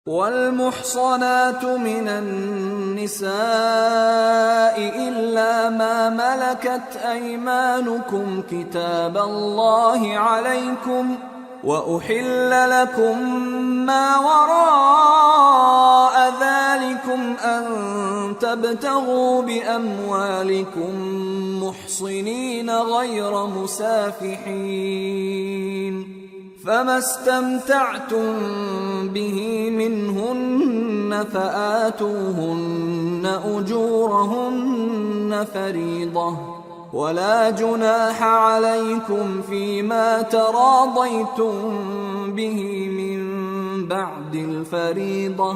والمحصنات من النساء إلا ما ملكت أيمانكم كتاب الله عليكم وأحل لكم ما وراء ذلكم أن تبتغوا بأموالكم محصنين غير مسافحين فما استمتعتم به منهن فآتوهن أجورهن فريضة ولا جناح عليكم فيما تراضيتم به من بعد الفريضة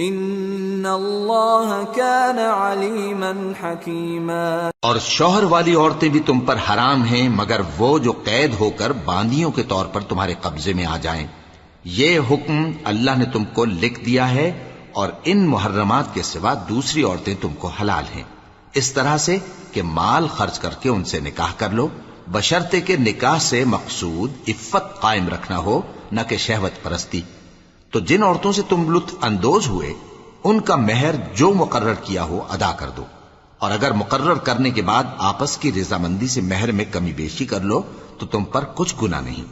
ان اللہ کان علیما حکیما۔ اور شوہر والی عورتیں بھی تم پر حرام ہیں مگر وہ جو قید ہو کر باندیوں کے طور پر تمہارے قبضے میں آ جائیں۔ یہ حکم اللہ نے تم کو لکھ دیا ہے اور ان محرمات کے سوا دوسری عورتیں تم کو حلال ہیں، اس طرح سے کہ مال خرچ کر کے ان سے نکاح کر لو، بشرطے کہ نکاح سے مقصود عفت قائم رکھنا ہو نہ کہ شہوت پرستی۔ تو جن عورتوں سے تم لطف اندوز ہوئے ان کا مہر جو مقرر کیا ہو ادا کر دو، اور اگر مقرر کرنے کے بعد آپس کی رضامندی سے مہر میں کمی بیشی کر لو تو تم پر کچھ گناہ نہیں،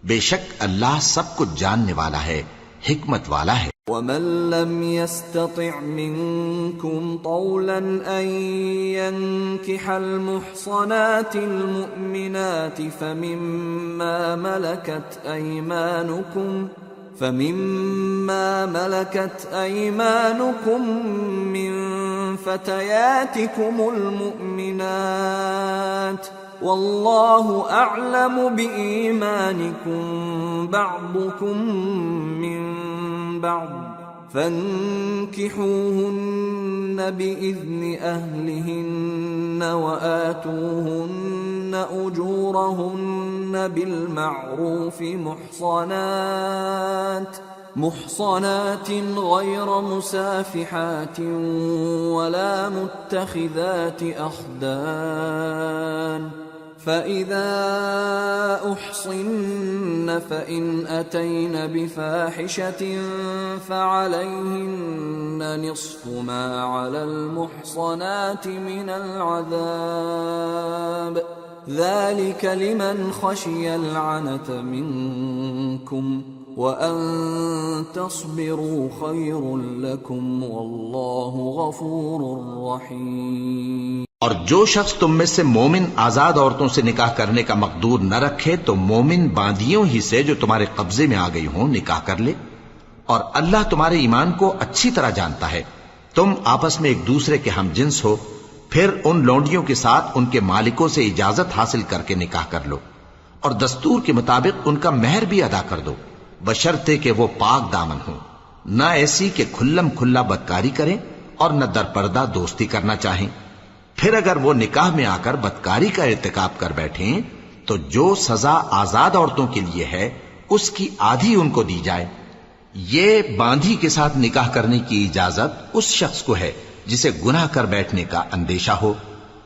بے شک اللہ سب کچھ جاننے والا ہے، حکمت والا ہے۔ وَمَن لَّمْ يَسْتَطِعْ مِنكُمْ طَوْلًا أَن يَنكِحَ الْمُحْصَنَاتِ الْمُؤْمِنَاتِ فَمِمَّا مَلَكَتْ أَيْمَانُكُمْ مِنْ فَتَيَاتِكُمُ الْمُؤْمِنَاتِ وَاللَّهُ أَعْلَمُ بِإِيمَانِكُمْ بَعْضُكُمْ مِنْ بَعْضٍ فَانكِحُوهُنَّ بِإِذْنِ أَهْلِهِنَّ وَآتُوهُنَّ أُجُورَهُنَّ بِالْمَعْرُوفِ محصنات غير مسافحات ولا متخذات أخدان فإذا أحصن فإن أتين بفاحشة فعليهن نصف ما على المحصنات من العذاب ذلك لمن خشي العنة منكم وَأَن تَصْبِرُوا خَيْرٌ لَكُمْ وَاللَّهُ غَفُورٌ رَحِيمٌ۔ اور جو شخص تم میں سے مومن آزاد عورتوں سے نکاح کرنے کا مقدور نہ رکھے تو مومن باندیوں ہی سے جو تمہارے قبضے میں آ گئی ہوں نکاح کر لے، اور اللہ تمہارے ایمان کو اچھی طرح جانتا ہے۔ تم آپس میں ایک دوسرے کے ہم جنس ہو، پھر ان لونڈیوں کے ساتھ ان کے مالکوں سے اجازت حاصل کر کے نکاح کر لو، اور دستور کے مطابق ان کا مہر بھی ادا کر دو، بشرطے کہ وہ پاک دامن ہوں، نہ ایسی کہ کھلم کھلا بدکاری کریں اور نہ در پردہ دوستی کرنا چاہیں۔ پھر اگر وہ نکاح میں آ کر بدکاری کا ارتکاب کر بیٹھیں تو جو سزا آزاد عورتوں کے لیے ہے اس کی آدھی ان کو دی جائے۔ یہ باندھی کے ساتھ نکاح کرنے کی اجازت اس شخص کو ہے جسے گناہ کر بیٹھنے کا اندیشہ ہو،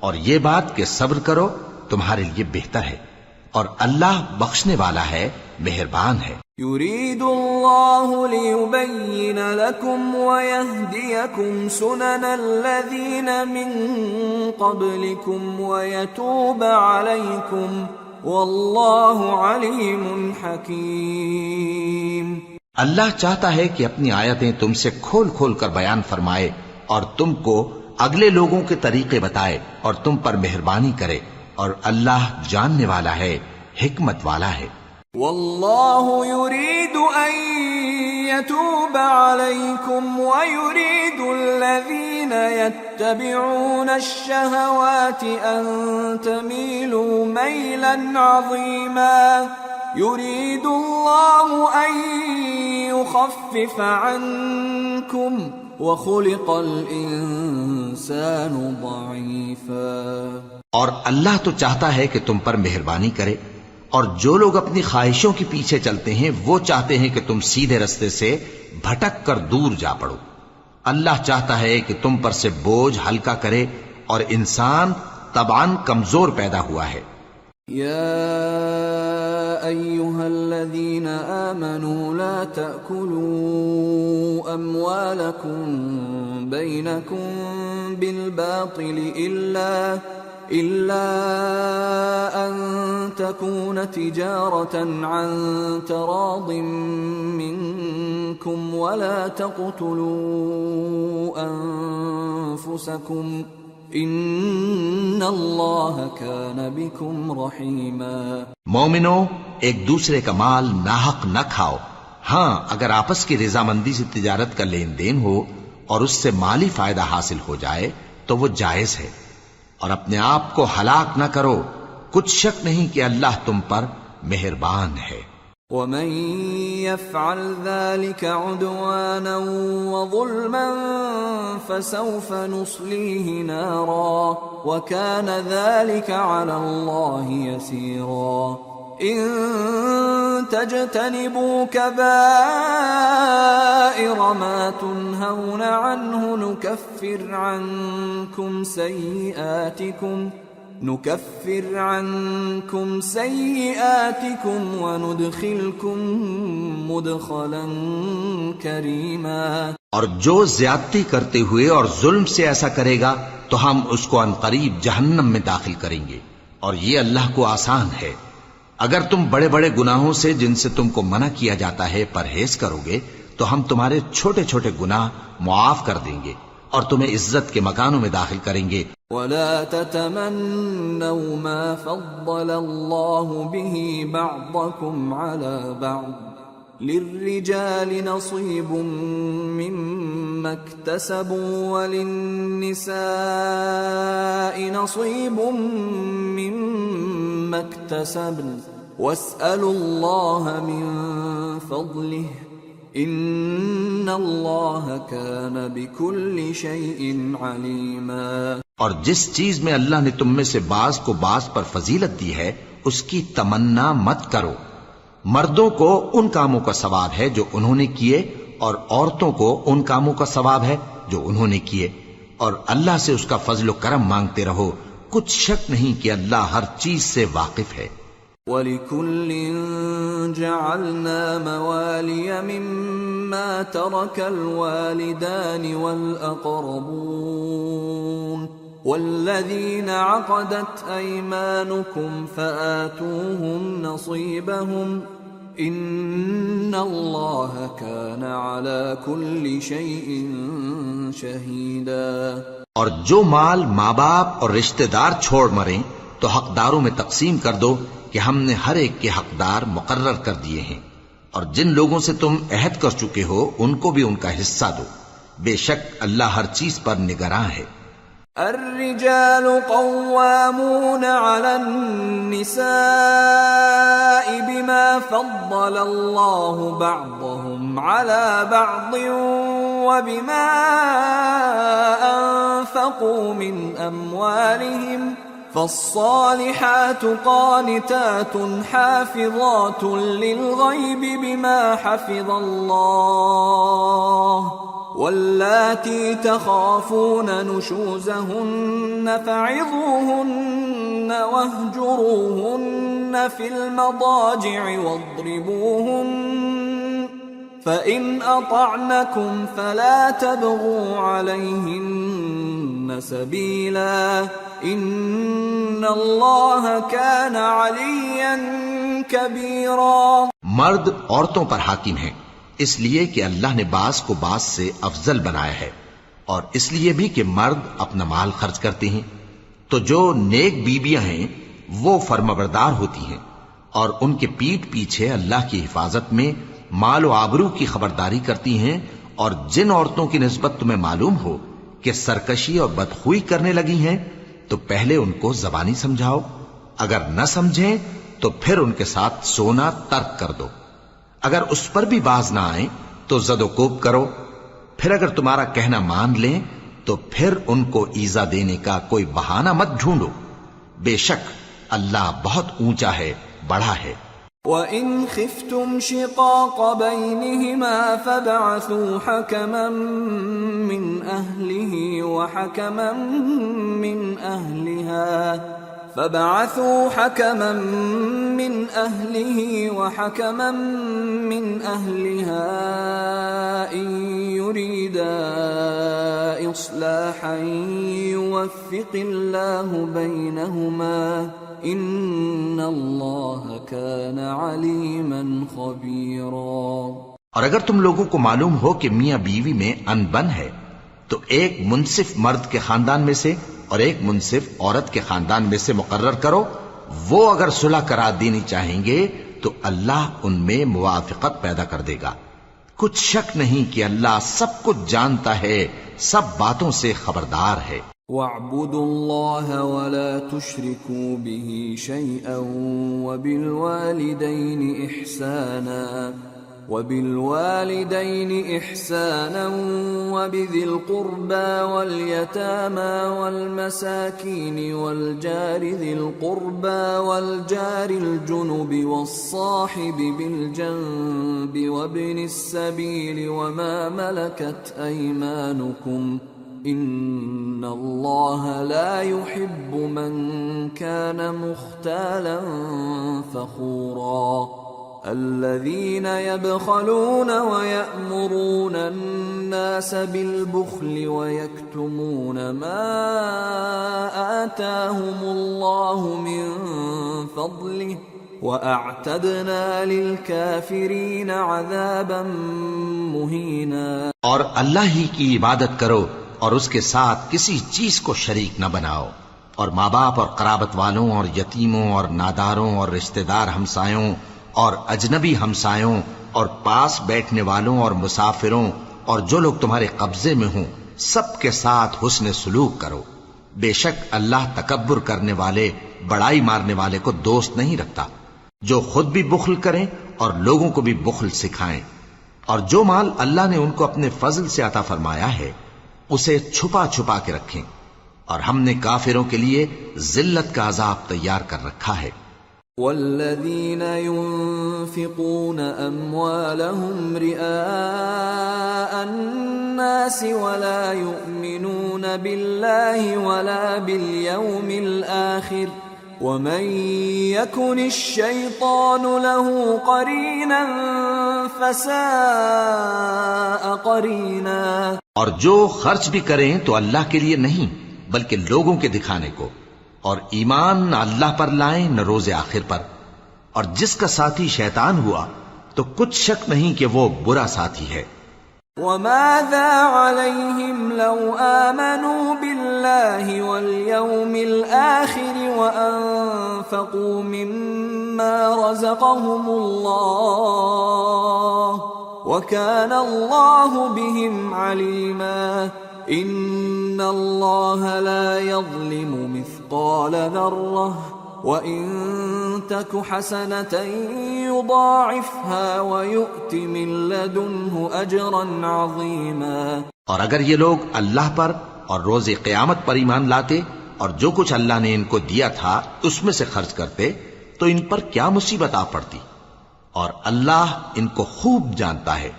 اور یہ بات کہ صبر کرو تمہارے لیے بہتر ہے، اور اللہ بخشنے والا ہے، مہربان ہے۔ يريد الله ليبين لكم ويهديكم سنن الذين من قبلكم ويتوب عليكم والله عليم حكيم۔ اللہ چاہتا ہے کہ اپنی آیتیں تم سے کھول کھول کر بیان فرمائے اور تم کو اگلے لوگوں کے طریقے بتائے اور تم پر مہربانی کرے، اور اللہ جاننے والا ہے، حکمت والا ہے۔ واللہ یرید ان یتوب علیکم ویرید الذین یتبعون الشہوات ان تمیلوا میلا عظیما یرید اللہ ان یخفف عنکم وخلق الانسان ضعیفا۔ اور اللہ تو چاہتا ہے کہ تم پر مہربانی کرے، اور جو لوگ اپنی خواہشوں کے پیچھے چلتے ہیں وہ چاہتے ہیں کہ تم سیدھے رستے سے بھٹک کر دور جا پڑو۔ اللہ چاہتا ہے کہ تم پر سے بوجھ ہلکا کرے، اور انسان طبعاً کمزور پیدا ہوا ہے۔ یا ایھا الذین آمنوا لا تأکلوا أموالكم بينكم بالباطل إلا أن تكون تجارة عن تراض منكم ولا تقتلوا أنفسكم ان اللہ کان بکم رحیما۔ مومنو، ایک دوسرے کا مال ناحق نہ کھاؤ۔ ہاں، اگر آپس کی رضامندی سے تجارت کا لین دین ہو اور اس سے مالی فائدہ حاصل ہو جائے تو وہ جائز ہے، اور اپنے آپ کو ہلاک نہ کرو، کچھ شک نہیں کہ اللہ تم پر مہربان ہے۔ ومن يفعل ذلك عدوانا وظلما فسوف نصليه نارا وكان ذلك على الله يسيرا۔ إن تجتنبوا كبائر ما تنهون عنه نكفر عنكم سيئاتكم وندخلكم مدخلا كريما۔ اور جو زیادتی کرتے ہوئے اور ظلم سے ایسا کرے گا تو ہم اس کو عنقریب جہنم میں داخل کریں گے، اور یہ اللہ کو آسان ہے۔ اگر تم بڑے بڑے گناہوں سے جن سے تم کو منع کیا جاتا ہے پرہیز کرو گے تو ہم تمہارے چھوٹے چھوٹے گناہ معاف کر دیں گے اور تمہیں عزت کے مکانوں میں داخل کریں گے۔ ولا تتمنوا ما فضل الله به بعضكم على بعض للرجال نصيب مما اكتسبوا وللنساء نصيب مما اكتسبن واسألوا الله من فضله ان اللہ کان بکل شیء علیما۔ اور جس چیز میں اللہ نے تم میں سے بعض کو بعض پر فضیلت دی ہے اس کی تمنا مت کرو۔ مردوں کو ان کاموں کا ثواب ہے جو انہوں نے کیے، اور عورتوں کو ان کاموں کا ثواب ہے جو انہوں نے کیے، اور اللہ سے اس کا فضل و کرم مانگتے رہو، کچھ شک نہیں کہ اللہ ہر چیز سے واقف ہے۔ وَلِكُلٍّ جَعَلْنَا مَوَالِيَ مِمَّا تَرَكَ الْوَالِدَانِ وَالْأَقْرَبُونَ وَالَّذِينَ عَقَدَتْ أَيْمَانُكُمْ فَآتُوهُمْ نَصِيبَهُمْ إِنَّ اللَّهَ كَانَ عَلَى كُلِّ شَيْءٍ شَهِيدًا۔ اور جو مال ماں باپ اور رشتہ دار چھوڑ مریں تو حقداروں میں تقسیم کر دو کہ ہم نے ہر ایک کے حقدار مقرر کر دیے ہیں، اور جن لوگوں سے تم عہد کر چکے ہو ان کو بھی ان کا حصہ دو، بے شک اللہ ہر چیز پر نگراں ہے۔ الرجال قوامون على النساء بما فضل الله بعضهم على بعض وبما أنفقوا من أموالهم فالصالحات قانتات حافظات للغيب بما حفظ الله واللاتي تخافون نشوزهن فعظوهن واهجروهن في المضاجع واضربوهن فإن أطعنكم فلا تبغوا عليهن سبيلا ان اللہ کان علیا کبیرا۔ مرد عورتوں پر حاکم ہیں اس لیے کہ اللہ نے بعض کو بعض سے افضل بنایا ہے، اور اس لیے بھی کہ مرد اپنا مال خرچ کرتے ہیں، تو جو نیک بیویاں ہیں وہ فرمانبردار ہوتی ہیں، اور ان کے پیٹھ پیچھے اللہ کی حفاظت میں مال و آبرو کی خبرداری کرتی ہیں، اور جن عورتوں کی نسبت تمہیں معلوم ہو کہ سرکشی اور بدخوئی کرنے لگی ہیں تو پہلے ان کو زبانی سمجھاؤ، اگر نہ سمجھیں تو پھر ان کے ساتھ سونا ترک کر دو، اگر اس پر بھی باز نہ آئیں تو زد و کوب کرو، پھر اگر تمہارا کہنا مان لیں تو پھر ان کو ایذا دینے کا کوئی بہانہ مت ڈھونڈو، بے شک اللہ بہت اونچا ہے، بڑا ہے۔ وَإِنْ خِفْتُمْ شِقَاقَ بَيْنِهِمَا فَابْعَثُوا حَكَمًا مِّنْ أَهْلِهِ وَحَكَمًا مِّنْ أَهْلِهَا إِنْ يريدا إصلاحا يوفق الله بينهما إن الله كان عليما خبيرا۔ اور اگر تم لوگوں کو معلوم ہو کہ میاں بیوی میں انبن ہے تو ایک منصف مرد کے خاندان میں سے اور ایک منصف عورت کے خاندان میں سے مقرر کرو، وہ اگر صلح کرا دینی چاہیں گے تو اللہ ان میں موافقت پیدا کر دے گا۔ کچھ شک نہیں کہ اللہ سب کچھ جانتا ہے، سب باتوں سے خبردار ہے۔ وَاعْبُدُوا اللَّهَ وَلَا تُشْرِكُوا بِهِ شَيْئًا وَبِالْوَالِدَيْنِ إِحْسَانًا وَبِذِي الْقُرْبَى وَالْيَتَامَى وَالْمَسَاكِينِ وَالْجَارِ ذِي الْقُرْبَى وَالْجَارِ الْجُنُبِ وَالصَّاحِبِ بِالْجَنبِ وَابْنِ السَّبِيلِ وَمَا مَلَكَتْ أَيْمَانُكُمْ إِنَّ اللَّهَ لَا يُحِبُّ مَنْ كَانَ مُخْتَالًا فَخُورًا۔ الذين يبخلون ويأمرون الناس بالبخل ويكتمون ما آتاهم الله من فضله وأعتدنا للكافرين عذابا مهينا۔ اور اللہ ہی کی عبادت کرو اور اس کے ساتھ کسی چیز کو شریک نہ بناؤ، اور ماں باپ اور قرابت والوں اور یتیموں اور ناداروں اور رشتہ دار ہمسایوں اور اجنبی ہمسایوں اور پاس بیٹھنے والوں اور مسافروں اور جو لوگ تمہارے قبضے میں ہوں سب کے ساتھ حسن سلوک کرو۔ بے شک اللہ تکبر کرنے والے، بڑائی مارنے والے کو دوست نہیں رکھتا۔ جو خود بھی بخل کریں اور لوگوں کو بھی بخل سکھائیں، اور جو مال اللہ نے ان کو اپنے فضل سے عطا فرمایا ہے اسے چھپا چھپا کے رکھیں، اور ہم نے کافروں کے لیے ذلت کا عذاب تیار کر رکھا ہے۔ والذين ينفقون أموالهم رئاء الناس ولا يؤمنون بالله ولا باليوم الآخر ومن يكن الشيطان له قرينا فساء قرينا۔ اور جو خرچ بھی کریں تو اللہ کے لیے نہیں بلکہ لوگوں کے دکھانے کو، اور ایمان نہ اللہ پر لائیں نہ روز آخر پر، اور جس کا ساتھی شیطان ہوا تو کچھ شک نہیں کہ وہ برا ساتھی ہے۔ وَمَاذَا عَلَيْهِمْ لَوْ آمَنُوا بِاللَّهِ وَالْيَوْمِ الْآخِرِ وَأَنفَقُوا مِمَّا رَزَقَهُمُ اللَّهُ وَكَانَ اللَّهُ بِهِمْ عَلِيمًا۔ إِنَّ اللَّهَ لَا يَظْلِمُ مِثْقَالَ ذَرَّةٍ وَإِن تَكُ حَسَنَةً يُضَاعِفْهَا وَيُؤْتِ مِن لَّدُنْهُ أَجْرًا عَظِيمًا۔ اور اگر یہ لوگ اللہ پر اور روز قیامت پر ایمان لاتے اور جو کچھ اللہ نے ان کو دیا تھا اس میں سے خرچ کرتے تو ان پر کیا مصیبت آ پڑتی، اور اللہ ان کو خوب جانتا ہے۔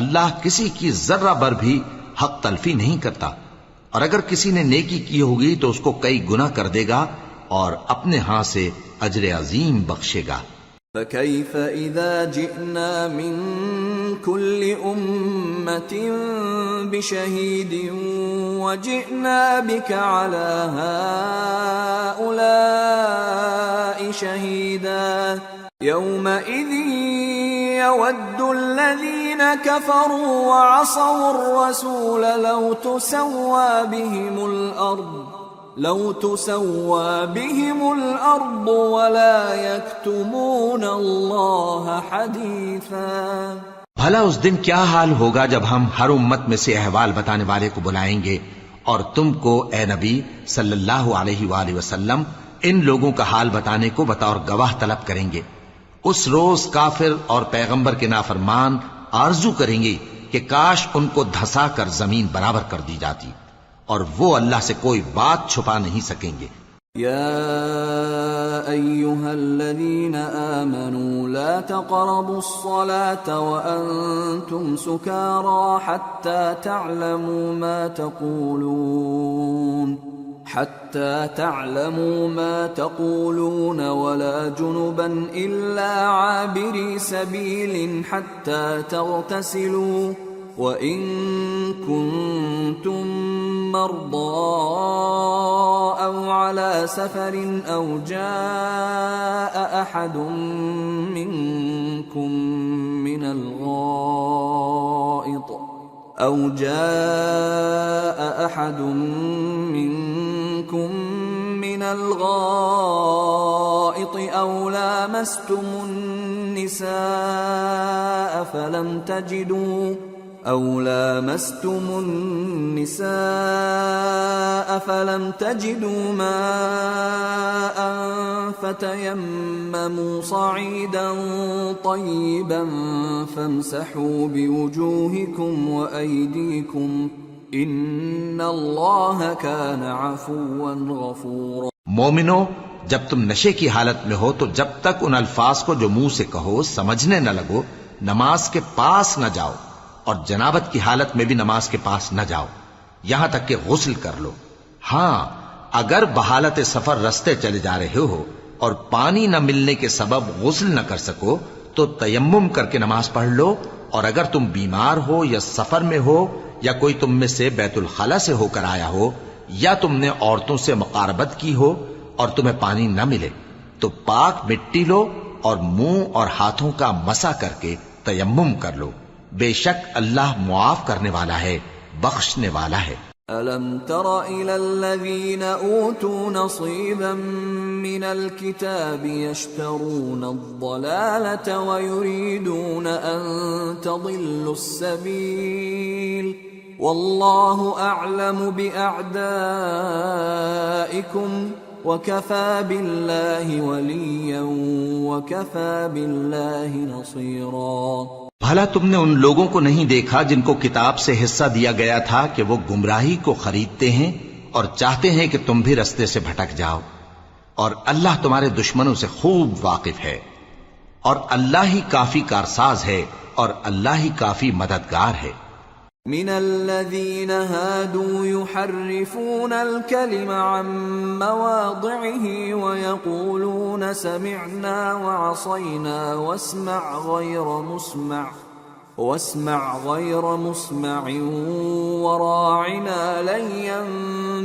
اللہ کسی کی ذرہ بر بھی حق تلفی نہیں کرتا، اور اگر کسی نے نیکی کی ہوگی تو اس کو کئی گنا کر دے گا اور اپنے ہاں سے اجر عظیم بخشے گا۔ فَكَيْفَ إِذَا جِئْنَا مِن كُلِّ أُمَّةٍ بِشَهِيدٍ وَجِئْنَا بِكَ عَلَى هَؤُلَاءِ شَهِيدًا يَوْمَئِذٍ يَوَدُّ الَّذِينَ كَفَرُوا وَعَصَوُا الرَّسُولَ لَوْ تُسَوَّى بِهِمُ الْأَرْضُ وَلَا يَكْتُمُونَ اللَّهَ حَدِيثًا۔ بھلا اس دن کیا حال ہوگا جب ہم ہر امت میں سے احوال بتانے والے کو بلائیں گے اور تم کو اے نبی صلی اللہ علیہ وآلہ وسلم ان لوگوں کا حال بتانے کو بطور گواہ طلب کریں گے۔ اس روز کافر اور پیغمبر کے نافرمان آرزو کریں گے کہ کاش ان کو دھسا کر زمین برابر کر دی جاتی، اور وہ اللہ سے کوئی بات چھپا نہیں سکیں گے۔ یا ایھا الذین آمنوا لا تقربوا الصلاة وانتم سکارى حتى تعلموا ما تقولون ولا جنبا إلا عابري سبيل حتى تغتسلوا وَإِن كُنتُم مَّرْضَىٰ أَوْ عَلَىٰ سَفَرٍ أَوْ جَاءَ أَحَدٌ مِّنكُم من الغائط أو لامستم النساء فلم تجدوا ماء فتيمموا صعيدا طيبا فامسحوا بوجوهكم وأيديكم ان اللہ کان عفوا غفورا۔ مومنو، جب تم نشے کی حالت میں ہو تو جب تک ان الفاظ کو جو منہ سے کہو سمجھنے نہ لگو نماز کے پاس نہ جاؤ، اور جنابت کی حالت میں بھی نماز کے پاس نہ جاؤ یہاں تک کہ غسل کر لو۔ ہاں، اگر بحالت سفر رستے چلے جا رہے ہو اور پانی نہ ملنے کے سبب غسل نہ کر سکو تو تیمم کر کے نماز پڑھ لو، اور اگر تم بیمار ہو یا سفر میں ہو یا کوئی تم میں سے بیت الخلا سے ہو کر آیا ہو یا تم نے عورتوں سے مقاربت کی ہو اور تمہیں پانی نہ ملے تو پاک مٹی لو اور منہ اور ہاتھوں کا مسح کر کے تیمم کر لو، بے شک اللہ معاف کرنے والا ہے، بخشنے والا ہے۔ أَلَمْ تَرَ إِلَى الَّذِينَ أُوتُوا نَصِيبًا مِّنَ الْكِتَابِ يَشْتَرُونَ الضَّلَالَةَ وَيُرِيدُونَ أَن تَضِلُّوا السَّبِيلَ وَاللَّهُ أَعْلَمُ بِأَعْدَائِكُمْ وَكَفَى بِاللَّهِ وَلِيًّا وَكَفَى بِاللَّهِ نَصِيرًا۔ بھلا تم نے ان لوگوں کو نہیں دیکھا جن کو کتاب سے حصہ دیا گیا تھا کہ وہ گمراہی کو خریدتے ہیں اور چاہتے ہیں کہ تم بھی رستے سے بھٹک جاؤ، اور اللہ تمہارے دشمنوں سے خوب واقف ہے، اور اللہ ہی کافی کارساز ہے اور اللہ ہی کافی مددگار ہے۔ من الذين هادوا يحرفون الكلم عن مواضعه ويقولون سمعنا وعصينا واسمع غير مسمع وراعنا ليا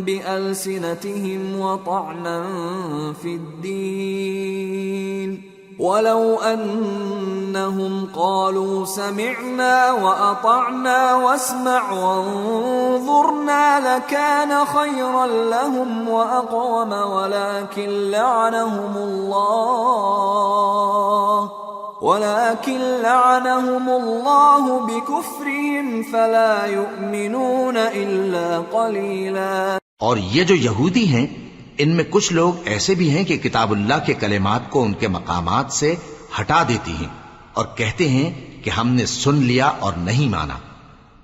بألسنتهم وطعنا في الدين ولو أنهم قالوا سمعنا وأطعنا واسمع وانظرنا لكان خيرا لهم وأقوم ولكن لعنهم الله بكفرهم فلا يؤمنون إلا قليلا۔ اور یہ جو یہودی ہیں ان میں کچھ لوگ ایسے بھی ہیں کہ کتاب اللہ کے کلمات کو ان کے مقامات سے ہٹا دیتی ہیں اور کہتے ہیں کہ ہم نے سن لیا اور نہیں مانا،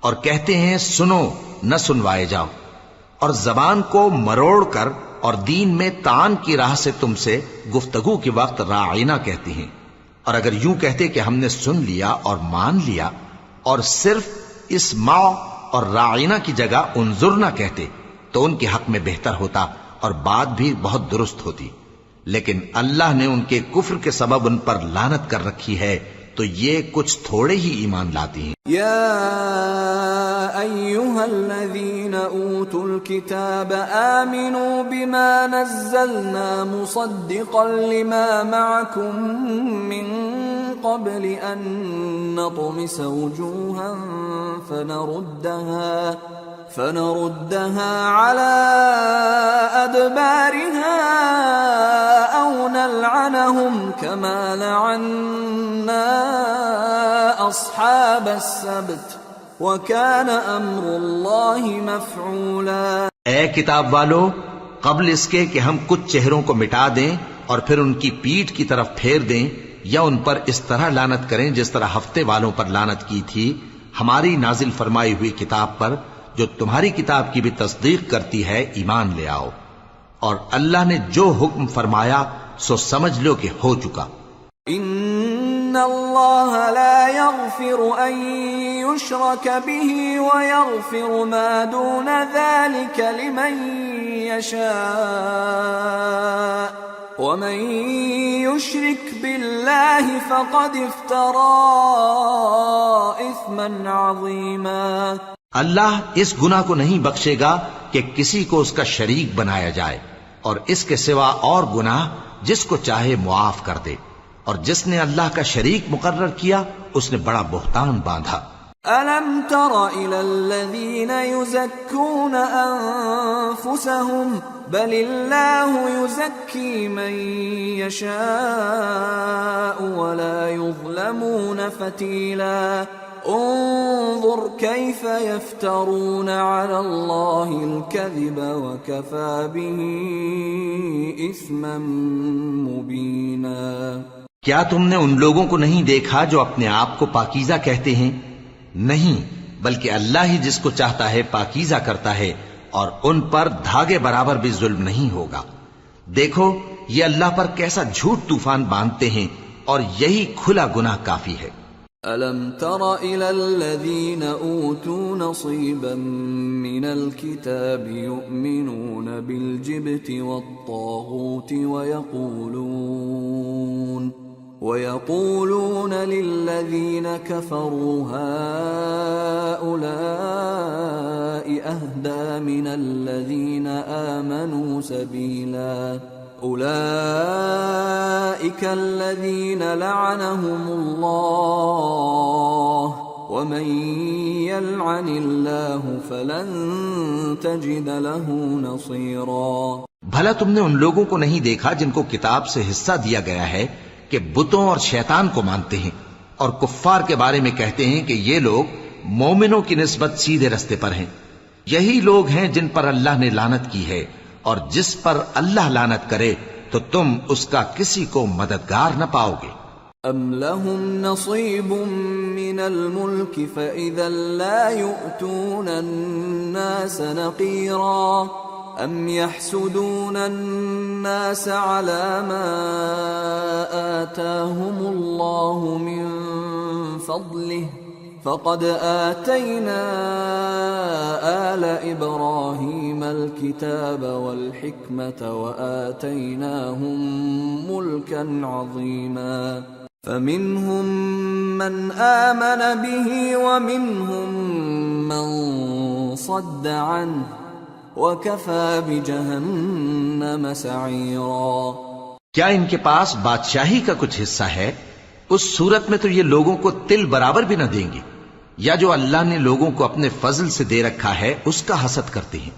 اور کہتے ہیں سنو نہ سنوائے جاؤ، اور زبان کو مروڑ کر اور دین میں تان کی راہ سے تم سے گفتگو کے وقت راعینا کہتی ہیں، اور اگر یوں کہتے کہ ہم نے سن لیا اور مان لیا اور صرف اسمع اور راعینا کی جگہ انظر نہ کہتے تو ان کے حق میں بہتر ہوتا اور بات بھی بہت درست ہوتی، لیکن اللہ نے ان کے کفر کے سبب ان پر لعنت کر رکھی ہے تو یہ کچھ تھوڑے ہی ایمان لاتی ہیں۔ یا ایھا الذین اوتوا الکتاب آمنوا بما نزلنا مصدقا لما معکم من قبل ان نطمس وجوها فنردها على أدبارها أو نلعنهم كما لعنا أصحاب السبت وكان أمر الله مفعولا۔ اے کتاب والو، قبل اس کے کہ ہم کچھ چہروں کو مٹا دیں اور پھر ان کی پیٹھ کی طرف پھیر دیں یا ان پر اس طرح لعنت کریں جس طرح ہفتے والوں پر لعنت کی تھی، ہماری نازل فرمائی ہوئی کتاب پر جو تمہاری کتاب کی بھی تصدیق کرتی ہے ایمان لے آؤ، اور اللہ نے جو حکم فرمایا سو سمجھ لو کہ ہو چکا۔ ان اللہ لا يغفر ان يشرك به ويغفر ما دون ذلك لمن يشاء ومن يشرك بالله فقد افترى اثما عظيما. اللہ اس گناہ کو نہیں بخشے گا کہ کسی کو اس کا شریک بنایا جائے، اور اس کے سوا اور گناہ جس کو چاہے معاف کر دے، اور جس نے اللہ کا شریک مقرر کیا اس نے بڑا بہتان باندھا. أَلَمْ تَرَ إِلَى الَّذِينَ يُزَكُّونَ أَنفُسَهُمْ بَلِ اللَّهُ يُزَكِّي مَن يَشَاءُ وَلَا يُظْلَمُونَ فَتِيلًا. انظر كيف يفترون على الله الكذب وكفى به إثما مبينا. کیا تم نے ان لوگوں کو نہیں دیکھا جو اپنے آپ کو پاکیزہ کہتے ہیں؟ نہیں، بلکہ اللہ ہی جس کو چاہتا ہے پاکیزہ کرتا ہے، اور ان پر دھاگے برابر بھی ظلم نہیں ہوگا. دیکھو یہ اللہ پر کیسا جھوٹ طوفان باندھتے ہیں، اور یہی کھلا گناہ کافی ہے. أَلَمْ تَرَ إِلَى الَّذِينَ أُوتُوا نَصِيبًا مِّنَ الْكِتَابِ يُؤْمِنُونَ بِالْجِبْتِ وَالطَّاغُوتِ وَيَقُولُونَ لِلَّذِينَ كَفَرُوا هَؤُلَاءِ أَهْدَىٰ مِنَ الَّذِينَ آمَنُوا سَبِيلًا. أولئك الذين لعنهم الله ومن يلعن الله فلن تجد له نصيرا. بھلا تم نے ان لوگوں کو نہیں دیکھا جن کو کتاب سے حصہ دیا گیا ہے کہ بتوں اور شیطان کو مانتے ہیں، اور کفار کے بارے میں کہتے ہیں کہ یہ لوگ مومنوں کی نسبت سیدھے رستے پر ہیں. یہی لوگ ہیں جن پر اللہ نے لعنت کی ہے، اور جس پر اللہ لعنت کرے تو تم اس کا کسی کو مددگار نہ پاؤ گے. ام لهم نصیب من الملک فاذا لا يؤتون الناس نقیرا ام يحسدون الناس على ما آتاهم الله من فضله فقد آتينا آل إبراهيم الكتاب والحكمة وآتيناهم ملكا عظيما. فمنهم من آمن به ومنهم من صد عنه وكفى بجهنم سعيرا. کیا ان کے پاس بادشاہی کا کچھ حصہ ہے؟ اس صورت میں تو یہ لوگوں کو تل برابر بھی نہ دیں گے. یا جو اللہ نے لوگوں کو اپنے فضل سے دے رکھا ہے اس کا حسد کرتے ہیں.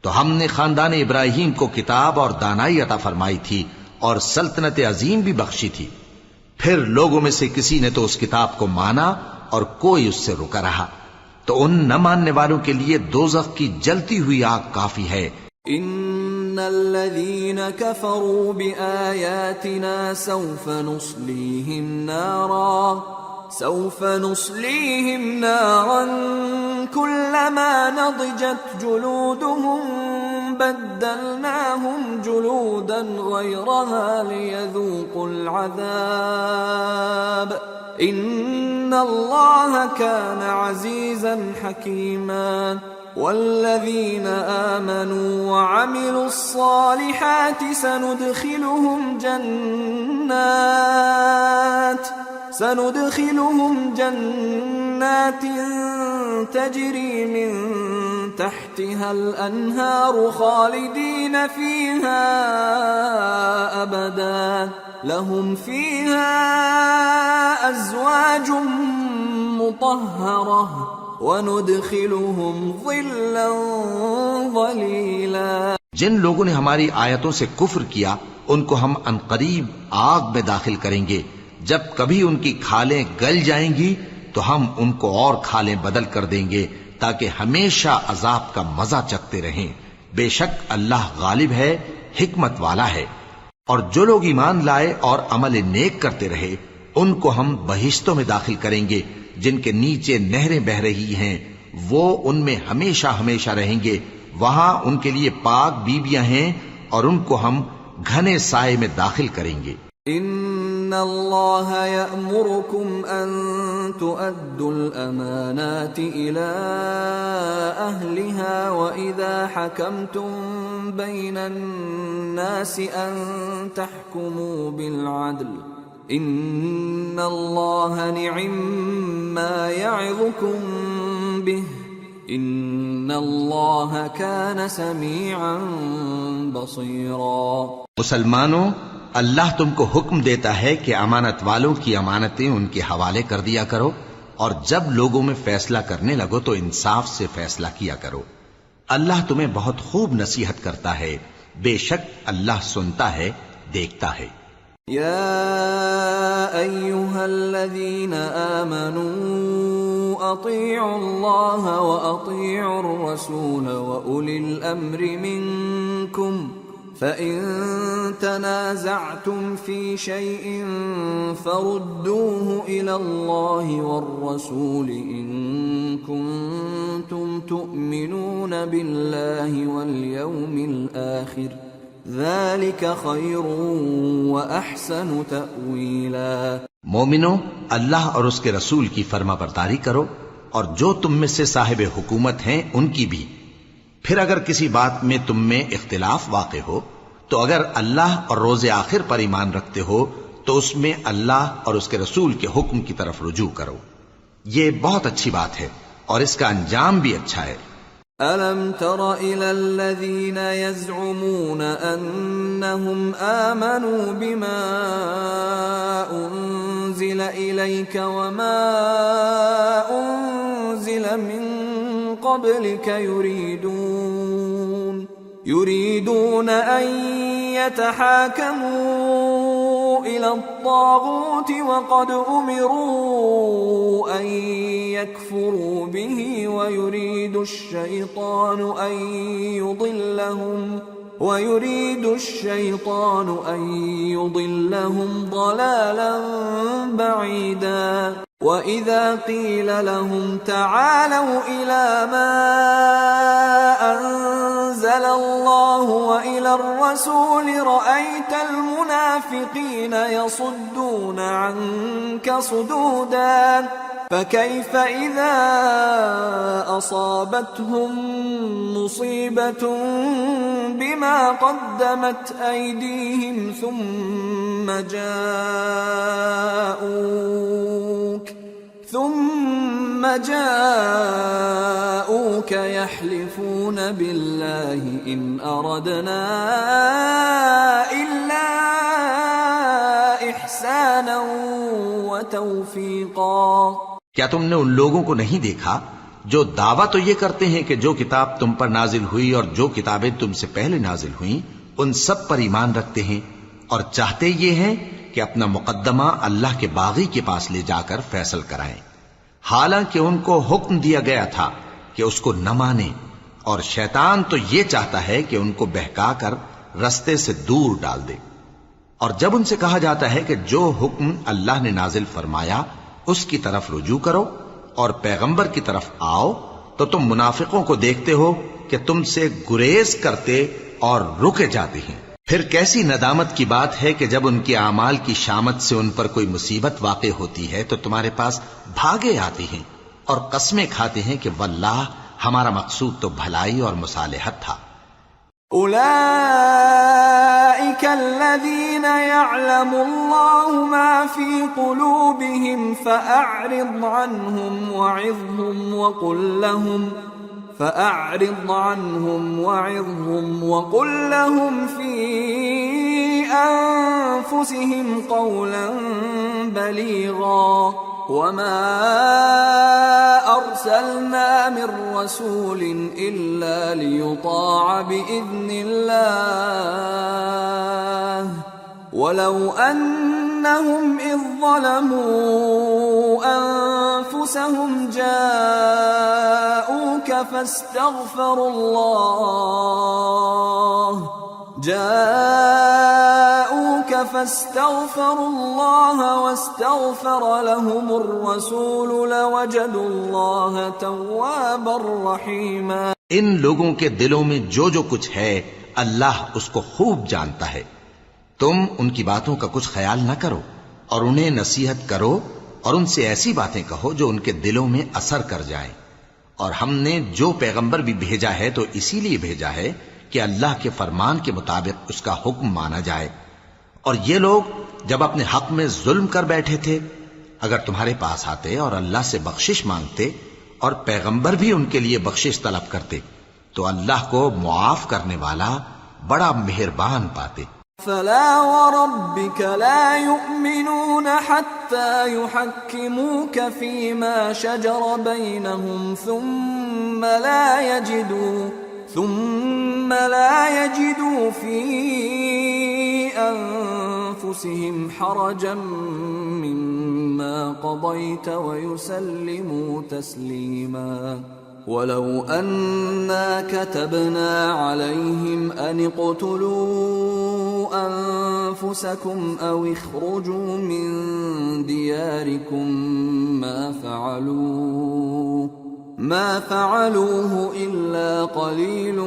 تو ہم نے خاندان ابراہیم کو کتاب اور دانائی عطا فرمائی تھی اور سلطنت عظیم بھی بخشی تھی. پھر لوگوں میں سے کسی نے تو اس کتاب کو مانا اور کوئی اس سے رکا رہا. تو ان نہ ماننے والوں کے لیے دوزخ کی جلتی ہوئی آگ کافی ہے. ان الذين كفروا بآياتنا سوف نصليهم نارا كلما نضجت جلودهم بدلناهم جلودا غيرها ليذوقوا العذاب ان الله كان عزيزا حكيما. والذين آمنوا وعملوا الصالحات سندخلهم جنات تجري من تحتها الأنهار خالدين فيها أبدا لهم فيها أزواج مطهرة وَنُدْخِلُهُمْ ظِلًّا ظَلِيلًا. جن لوگوں نے ہماری آیتوں سے کفر کیا ان کو ہم عنقریب آگ میں داخل کریں گے. جب کبھی ان کی کھالیں گل جائیں گی تو ہم ان کو اور کھالیں بدل کر دیں گے تاکہ ہمیشہ عذاب کا مزہ چکھتے رہیں. بے شک اللہ غالب ہے، حکمت والا ہے. اور جو لوگ ایمان لائے اور عمل نیک کرتے رہے ان کو ہم بہشتوں میں داخل کریں گے جن کے نیچے نہریں بہ رہی ہیں. وہ ان میں ہمیشہ ہمیشہ رہیں گے. وہاں ان کے لیے پاک بیویاں ہیں اور ان کو ہم گھنے سائے میں داخل کریں گے. ان اللہ یأمرکم ان تؤدوا الامانات الى أهلها وإذا حكمتم بين الناس أن تحكموا بالعدل إن الله نعم ما يعظكم به إن الله كان سميعا بصيرا۔ مسلمانوں، اللہ تم کو حکم دیتا ہے کہ امانت والوں کی امانتیں ان کے حوالے کر دیا کرو، اور جب لوگوں میں فیصلہ کرنے لگو تو انصاف سے فیصلہ کیا کرو۔ اللہ تمہیں بہت خوب نصیحت کرتا ہے، بے شک اللہ سنتا ہے، دیکھتا ہے۔ یا ایھا الذین آمنوا اطیعوا اللہ واطیعوا الرسول واولی الامر منکم فَإِن تَنَازَعْتُمْ فِي شَيْءٍ فَرُدُّوهُ إِلَى اللَّهِ وَالرَّسُولِ إِن كُنتُمْ تُؤْمِنُونَ بِاللَّهِ وَالْيَوْمِ الْآخِرِ ذَلِكَ خَيْرٌ وَأَحْسَنُ تَأْوِيلًا۔ مومنو، اللہ اور اس کے رسول کی فرما برداری کرو، اور جو تم میں سے صاحب حکومت ہیں ان کی بھی۔ پھر اگر کسی بات میں تم میں اختلاف واقع ہو تو اگر اللہ اور روز آخر پر ایمان رکھتے ہو تو اس میں اللہ اور اس کے رسول کے حکم کی طرف رجوع کرو، یہ بہت اچھی بات ہے اور اس کا انجام بھی اچھا ہے۔ أَلَمْ تَرَ إِلَى الَّذِينَ يَزْعُمُونَ أَنَّهُمْ آمَنُوا بِمَا أُنزِلَ إِلَيْكَ وَمَا أُنزِلَ مِن قبلك يريدون أن يتحاكموا إلى الطاغوت وقد أمروا أن يكفروا به ويريد الشيطان أن يضلهم ضلالا بعيدا۔ وَإِذَا قِيلَ لَهُمْ تَعَالَوْا إِلَى مَا أَنزَلَ اللَّهُ وَإِلَى الرَّسُولِ رَأَيْتَ الْمُنَافِقِينَ يَصُدُّونَ عَنكَ صُدُودًا فَكَيْفَ إِذَا أَصَابَتْهُم مُّصِيبَةٌ بِمَا قَدَّمَتْ أَيْدِيهِمْ ثُمَّ جاءوك يحلفون بالله إن أردنا إلا إحسانا وتوفيقا۔ کیا تم نے ان لوگوں کو نہیں دیکھا جو دعویٰ تو یہ کرتے ہیں کہ جو کتاب تم پر نازل ہوئی اور جو کتابیں تم سے پہلے نازل ہوئیں ان سب پر ایمان رکھتے ہیں، اور چاہتے یہ ہیں کہ اپنا مقدمہ اللہ کے باغی کے پاس لے جا کر فیصل کرائیں، حالانکہ ان کو حکم دیا گیا تھا کہ اس کو نہ مانیں، اور شیطان تو یہ چاہتا ہے کہ ان کو بہکا کر رستے سے دور ڈال دے۔ اور جب ان سے کہا جاتا ہے کہ جو حکم اللہ نے نازل فرمایا اس کی طرف رجوع کرو اور پیغمبر کی طرف آؤ، تو تم منافقوں کو دیکھتے ہو کہ تم سے گریز کرتے اور رکے جاتے ہیں۔ پھر کیسی ندامت کی بات ہے کہ جب ان کے اعمال کی شامت سے ان پر کوئی مصیبت واقع ہوتی ہے تو تمہارے پاس بھاگے آتے ہیں اور قسمیں کھاتے ہیں کہ واللہ ہمارا مقصود تو بھلائی اور مصالحت تھا۔ أولئك الذين يعلم الله ما في قلوبهم فأعرض عنهم وعظهم وقل لهم في أنفسهم قولا بليغا وما أرسلنا من رسول إلا ليطاع بإذن الله ولو أنهم إذ ظلموا أنفسهم جاءوك فاستغفروا الله واستغفر لهم الرسول لوجدوا الله توابا رحيما۔ ان لوگوں کے دلوں میں جو جو کچھ ہے اللہ اس کو خوب جانتا ہے۔ تم ان کی باتوں کا کچھ خیال نہ کرو اور انہیں نصیحت کرو اور ان سے ایسی باتیں کہو جو ان کے دلوں میں اثر کر جائیں، اور ہم نے جو پیغمبر بھی بھیجا ہے تو اسی لیے بھیجا ہے کہ اللہ کے فرمان کے مطابق اس کا حکم مانا جائے. اور یہ لوگ جب اپنے حق میں ظلم کر بیٹھے تھے، اگر تمہارے پاس آتے اور اللہ سے بخشش مانگتے اور پیغمبر بھی ان کے لیے بخشش طلب کرتے تو اللہ کو معاف کرنے والا بڑا مہربان پاتے. فلا وربك لا يؤمنون حتى يحكموك فيما شجر بينهم ثم لا يجدوا في أنفسهم حرجا مما قضيت ويسلموا تسليما. ولو أنا كتبنا عليهم أن اقتلوا أنفسكم أو اخرجوا من دياركم ما فعلوه إلا قليل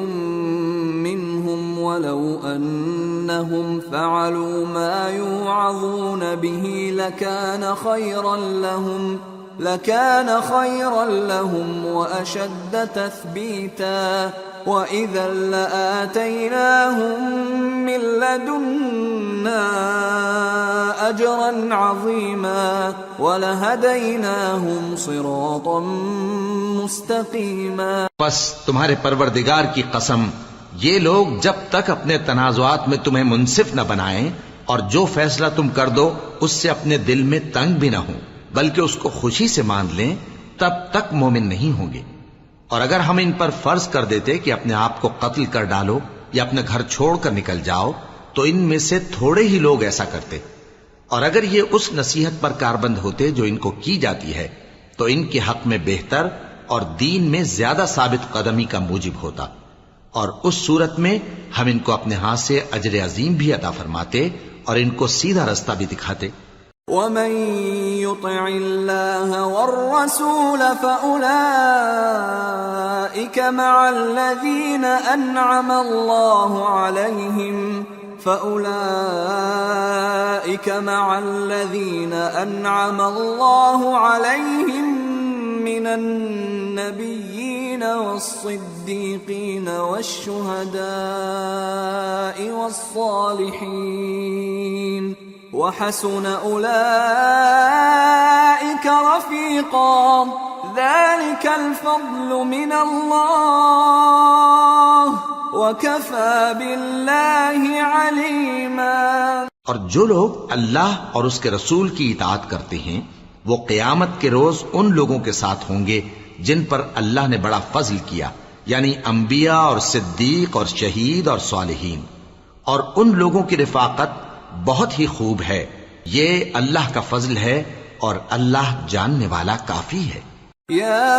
منهم ولو أنهم فعلوا ما يوعظون به لكان خيرا لهم وأشد تثبيتا وإذا لآتيناهم من لدنا أجرا عظيما ولهديناهم صراطا مستقيما. بس تمہارے پروردگار کی قسم، یہ لوگ جب تک اپنے تنازعات میں تمہیں منصف نہ بنائیں اور جو فیصلہ تم کر دو اس سے اپنے دل میں تنگ بھی نہ ہوں بلکہ اس کو خوشی سے مان لیں، تب تک مومن نہیں ہوں گے. اور اگر ہم ان پر فرض کر دیتے کہ اپنے آپ کو قتل کر ڈالو یا اپنے گھر چھوڑ کر نکل جاؤ تو ان میں سے تھوڑے ہی لوگ ایسا کرتے. اور اگر یہ اس نصیحت پر کاربند ہوتے جو ان کو کی جاتی ہے تو ان کے حق میں بہتر اور دین میں زیادہ ثابت قدمی کا موجب ہوتا. اور اس صورت میں ہم ان کو اپنے ہاتھ سے اجر عظیم بھی عطا فرماتے اور ان کو سیدھا رستہ بھی دکھاتے. ومن يطع الله والرسول فأولئك مع الذين أنعم الله عليهم من النبيين والصديقين والشهداء والصالحين وحسن أولئك رفيقا ذلك الفضل من الله وكفى بالله عليما. اور جو لوگ اللہ اور اس کے رسول کی اطاعت کرتے ہیں وہ قیامت کے روز ان لوگوں کے ساتھ ہوں گے جن پر اللہ نے بڑا فضل کیا، یعنی انبیاء اور صدیق اور شہید اور صالحین. اور ان لوگوں کی رفاقت بہت ہی خوب ہے. یہ اللہ کا فضل ہے اور اللہ جاننے والا کافی ہے. يا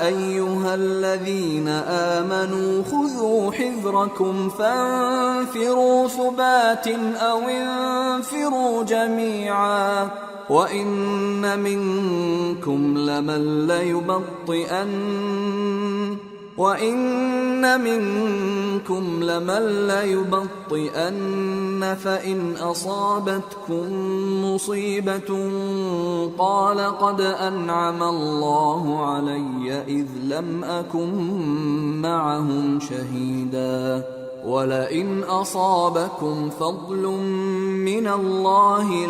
أيها الذين آمنوا خذوا حذركم فانفروا ثبات أو انفروا جميعا وإن منكم لمن ليبطئن فإن أصابتكم مصيبة قال قد أنعم الله علي إذ لم أكن معهم شهيدا ولئن أصابكم فضل من الله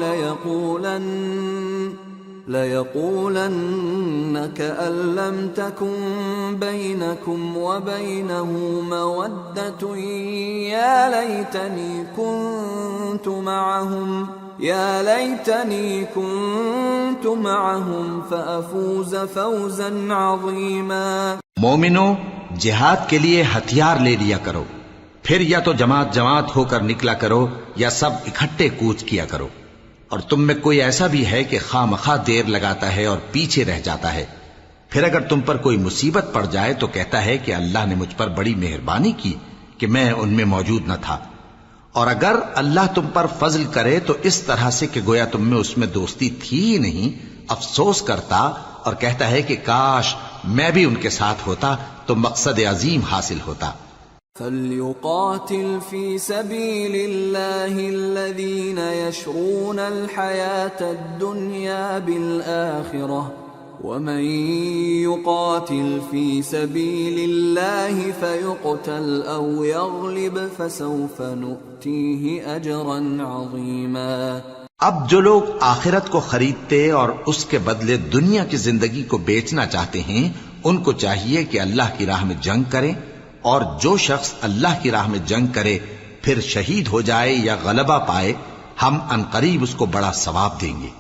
ليقولن كأن لم تكن بينكم وبينه مودة يا ليتني كنت معهم فأفوز فوزا عظيما. مومنو، جہاد کے لیے ہتھیار لے لیا کرو، پھر یا تو جماعت جماعت ہو کر نکلا کرو یا سب اکٹھے کوچ کیا کرو. اور تم میں کوئی ایسا بھی ہے کہ خواہ مخواہ دیر لگاتا ہے اور پیچھے رہ جاتا ہے، پھر اگر تم پر کوئی مصیبت پڑ جائے تو کہتا ہے کہ اللہ نے مجھ پر بڑی مہربانی کی کہ میں ان میں موجود نہ تھا. اور اگر اللہ تم پر فضل کرے تو اس طرح سے کہ گویا تم میں اس میں دوستی تھی ہی نہیں، افسوس کرتا اور کہتا ہے کہ کاش میں بھی ان کے ساتھ ہوتا تو مقصد عظیم حاصل ہوتا. فَلْيُقَاتِلْ فِي سَبِيلِ اللَّهِ الَّذِينَ يَشْرُونَ الْحَيَاةَ الدُّنْيَا بِالْآخِرَةِ ومن يقاتل في سبيل الله فيقتل أو يغلب فسوف نؤتيه أجرا عظيما. اب جو لوگ آخرت کو خریدتے اور اس کے بدلے دنیا کی زندگی کو بیچنا چاہتے ہیں، ان کو چاہیے کہ اللہ کی راہ میں جنگ کریں، اور جو شخص اللہ کی راہ میں جنگ کرے پھر شہید ہو جائے یا غلبہ پائے، ہم عنقریب اس کو بڑا ثواب دیں گے.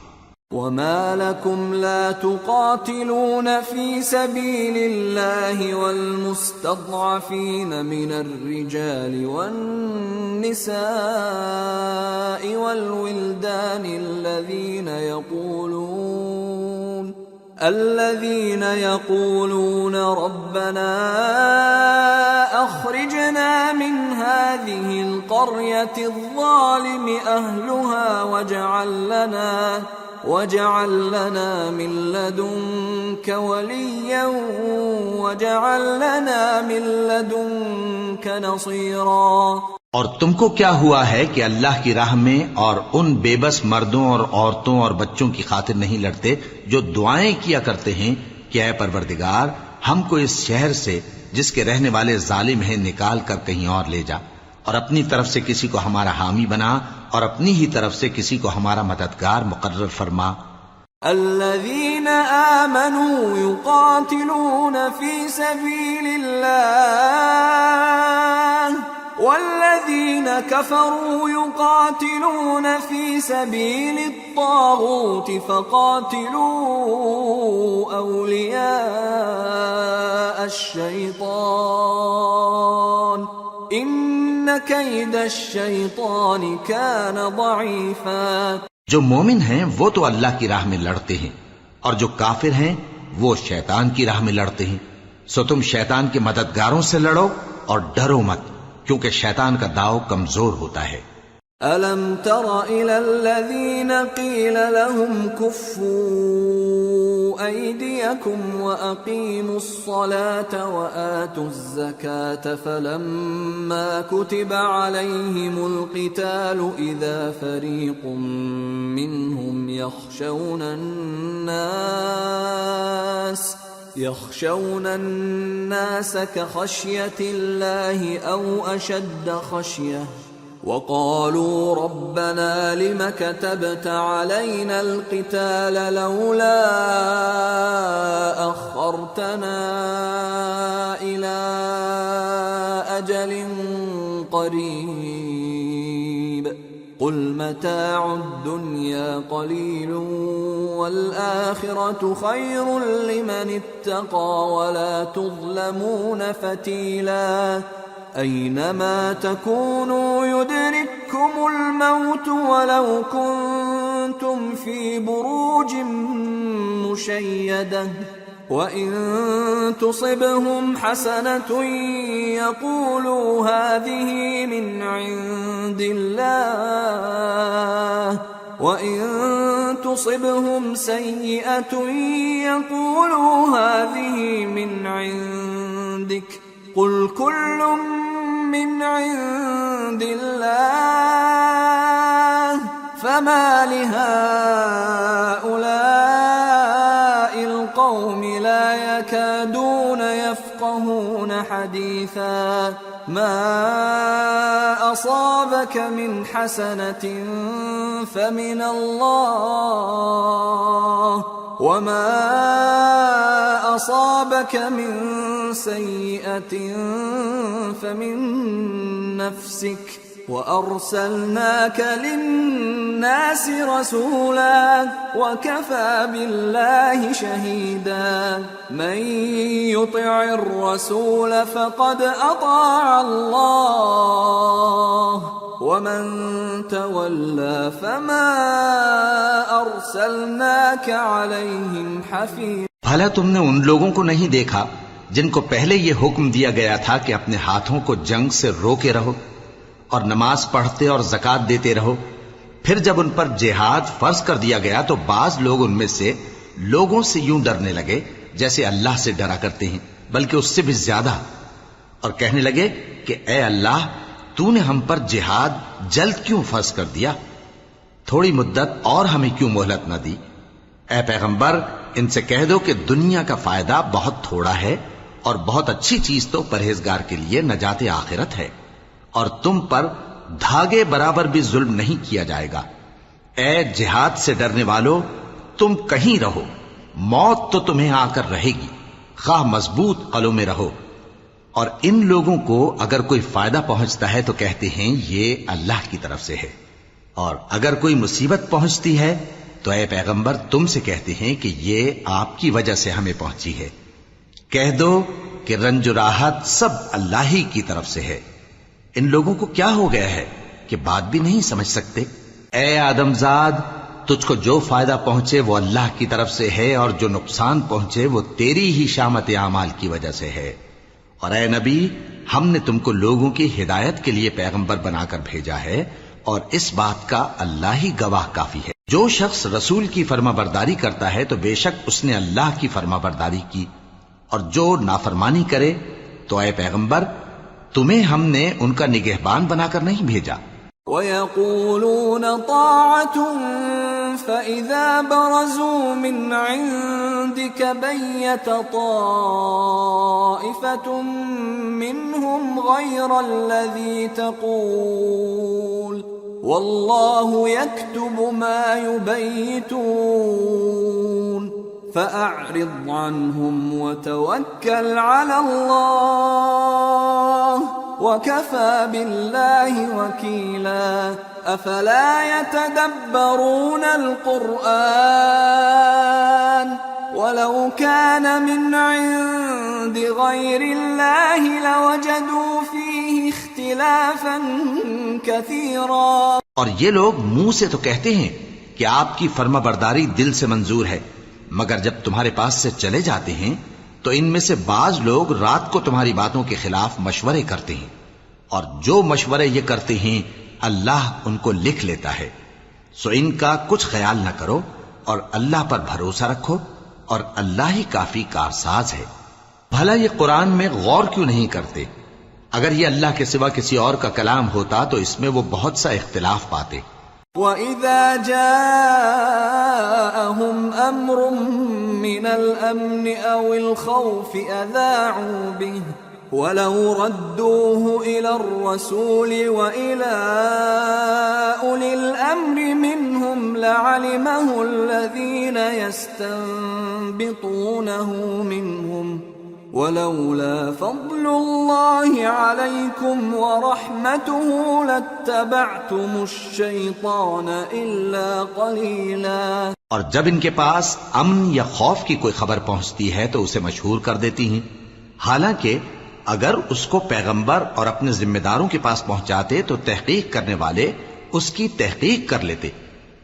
وما لكم لا تقاتلون في سبيل الله والمستضعفين من الرجال والنساء والولدان الذين يقولون ربنا أخرجنا من هذه القرية الظالم أهلها واجعل لنا من لدنك وليا واجعل لنا من لدنك نصيرا. اور تم کو کیا ہوا ہے کہ اللہ کی راہ میں اور ان بے بس مردوں اور عورتوں اور بچوں کی خاطر نہیں لڑتے جو دعائیں کیا کرتے ہیں کہ اے پروردگار ہم کو اس شہر سے جس کے رہنے والے ظالم ہیں نکال کر کہیں اور لے جا، اور اپنی طرف سے کسی کو ہمارا حامی بنا اور اپنی ہی طرف سے کسی کو ہمارا مددگار مقرر فرما. الذين آمنوا يقاتلون في سبيل الله والذين كفروا يقاتلون في سبيل الطاغوت فقاتلوا أولياء الشيطان إن كيد الشيطان كان ضعيفا. جو مومن ہیں وہ تو اللہ کی راہ میں لڑتے ہیں، اور جو کافر ہیں وہ شیطان کی راہ میں لڑتے ہیں. سو تم شیطان کے مددگاروں سے لڑو اور ڈرو مت، کیونکہ شیطان کا داؤ کمزور ہوتا ہے. أَلَمْ تَرَ إِلَى الَّذِينَ قِيلَ لَهُمْ كُفُّوا أَيْدِيَكُمْ وَأَقِيمُوا الصَّلَاةَ وَآتُوا الزَّكَاةَ فَلَمَّا كُتِبَ عَلَيْهِمُ الْقِتَالُ إِذَا فَرِيقٌ مِّنْهُمْ يخشون الناس كخشية الله أو أشد خشية وقالوا ربنا لم كتبت علينا القتال لولا أخرتنا إلى أجل قريب قل متاع الدنيا قليل والآخرة خير لمن اتقى ولا تظلمون فتيلا. أينما تكونوا يدرككم الموت ولو كنتم في بروج مشيدة وإن تصبهم حسنة يقولوا هذه من عند الله وإن تصبهم سيئة يقولوا هذه من عندك قل كل من عند الله فما لهؤلاء القوم لا يكادون يفقهون حديثا. ما أصابك من حسنة فمن الله وما أصابك من سيئة فمن نفسك وأرسلناك للناس رسولا وكفى بالله شهيدا. من يطع الرسول فقد أطاع الله ومن تولى فما أرسلناك عليهم حفيظا. بھلا تم نے ان لوگوں کو نہیں دیکھا جن کو پہلے یہ حکم دیا گیا تھا کہ اپنے ہاتھوں کو جنگ سے روکے رہو اور نماز پڑھتے اور زکوٰۃ دیتے رہو؟ پھر جب ان پر جہاد فرض کر دیا گیا تو بعض لوگ ان میں سے لوگوں سے یوں ڈرنے لگے جیسے اللہ سے ڈرا کرتے ہیں، بلکہ اس سے بھی زیادہ، اور کہنے لگے کہ اے اللہ تو نے ہم پر جہاد جلد کیوں فرض کر دیا؟ تھوڑی مدت اور ہمیں کیوں مہلت نہ دی؟ اے پیغمبر ان سے کہہ دو کہ دنیا کا فائدہ بہت تھوڑا ہے اور بہت اچھی چیز تو پرہیزگار کے لیے نجات آخرت ہے، اور تم پر دھاگے برابر بھی ظلم نہیں کیا جائے گا۔ اے جہاد سے ڈرنے والو، تم کہیں رہو، موت تو تمہیں آ کر رہے گی، خواہ مضبوط قلعوں میں رہو۔ اور ان لوگوں کو اگر کوئی فائدہ پہنچتا ہے تو کہتے ہیں یہ اللہ کی طرف سے ہے، اور اگر کوئی مصیبت پہنچتی ہے تو اے پیغمبر تم سے کہتے ہیں کہ یہ آپ کی وجہ سے ہمیں پہنچی ہے۔ کہہ دو کہ رنج و راحت سب اللہ ہی کی طرف سے ہے۔ ان لوگوں کو کیا ہو گیا ہے کہ بات بھی نہیں سمجھ سکتے؟ اے آدمزاد، تجھ کو جو فائدہ پہنچے وہ اللہ کی طرف سے ہے، اور جو نقصان پہنچے وہ تیری ہی شامت اعمال کی وجہ سے ہے۔ اور اے نبی، ہم نے تم کو لوگوں کی ہدایت کے لیے پیغمبر بنا کر بھیجا ہے، اور اس بات کا اللہ ہی گواہ کافی ہے۔ جو شخص رسول کی فرما برداری کرتا ہے تو بے شک اس نے اللہ کی فرما برداری کی، اور جو نافرمانی کرے تو اے پیغمبر تمہیں ہم نے ان کا نگہبان بنا کر نہیں بھیجا۔ وَيَقُولُونَ طَاعَةٌ فَإِذَا بَرَزُوا مِنْ عِنْدِكَ بَيَّتَ طَائِفَةٌ مِّنْهُمْ غَيْرَ الَّذِي تَقُولُ وَاللَّهُ يَكْتُبُ مَا يُبَيِّتُونَ فَأَعْرِضْ عَنْهُمْ وَتَوَكَّلْ عَلَى اللَّهِ وَكَفَى بِاللَّهِ وَكِيلًا أَفَلَا يَتَدَبَّرُونَ الْقُرْآنَ وَلَوْ كَانَ مِنْ عِنْدِ غَيْرِ اللَّهِ لَوَجَدُوا فِيهِ اخْتِلَافًا كَثِيرًا۔ اور یہ لوگ منہ سے تو کہتے ہیں کہ آپ کی فرما برداری دل سے منظور ہے، مگر جب تمہارے پاس سے چلے جاتے ہیں تو ان میں سے بعض لوگ رات کو تمہاری باتوں کے خلاف مشورے کرتے ہیں، اور جو مشورے یہ کرتے ہیں اللہ ان کو لکھ لیتا ہے۔ سو ان کا کچھ خیال نہ کرو اور اللہ پر بھروسہ رکھو، اور اللہ ہی کافی کارساز ہے۔ بھلا یہ قرآن میں غور کیوں نہیں کرتے؟ اگر یہ اللہ کے سوا کسی اور کا کلام ہوتا تو اس میں وہ بہت سا اختلاف پاتے۔ وَإِذَا جَاءَهُمْ أَمْرٌ مِّنَ الْأَمْنِ أَوِ الْخَوْفِ أَذَاعُوا بِهِ وَلَوْ رَدُّوهُ إِلَى الرَّسُولِ وَإِلَى أُولِي الْأَمْرِ مِنْهُمْ لَعَلِمَهُ الَّذِينَ يَسْتَنبِطُونَهُ مِنْهُمْ وَلَوْلَا فَضْلُ اللَّهِ عَلَيْكُمْ وَرَحْمَتُهُ لَاتَّبَعْتُمُ الشَّيْطَانَ إِلَّا قَلِيلًا۔ اور جب ان کے پاس امن یا خوف کی کوئی خبر پہنچتی ہے تو اسے مشہور کر دیتی ہیں، حالانکہ اگر اس کو پیغمبر اور اپنے ذمہ داروں کے پاس پہنچاتے تو تحقیق کرنے والے اس کی تحقیق کر لیتے،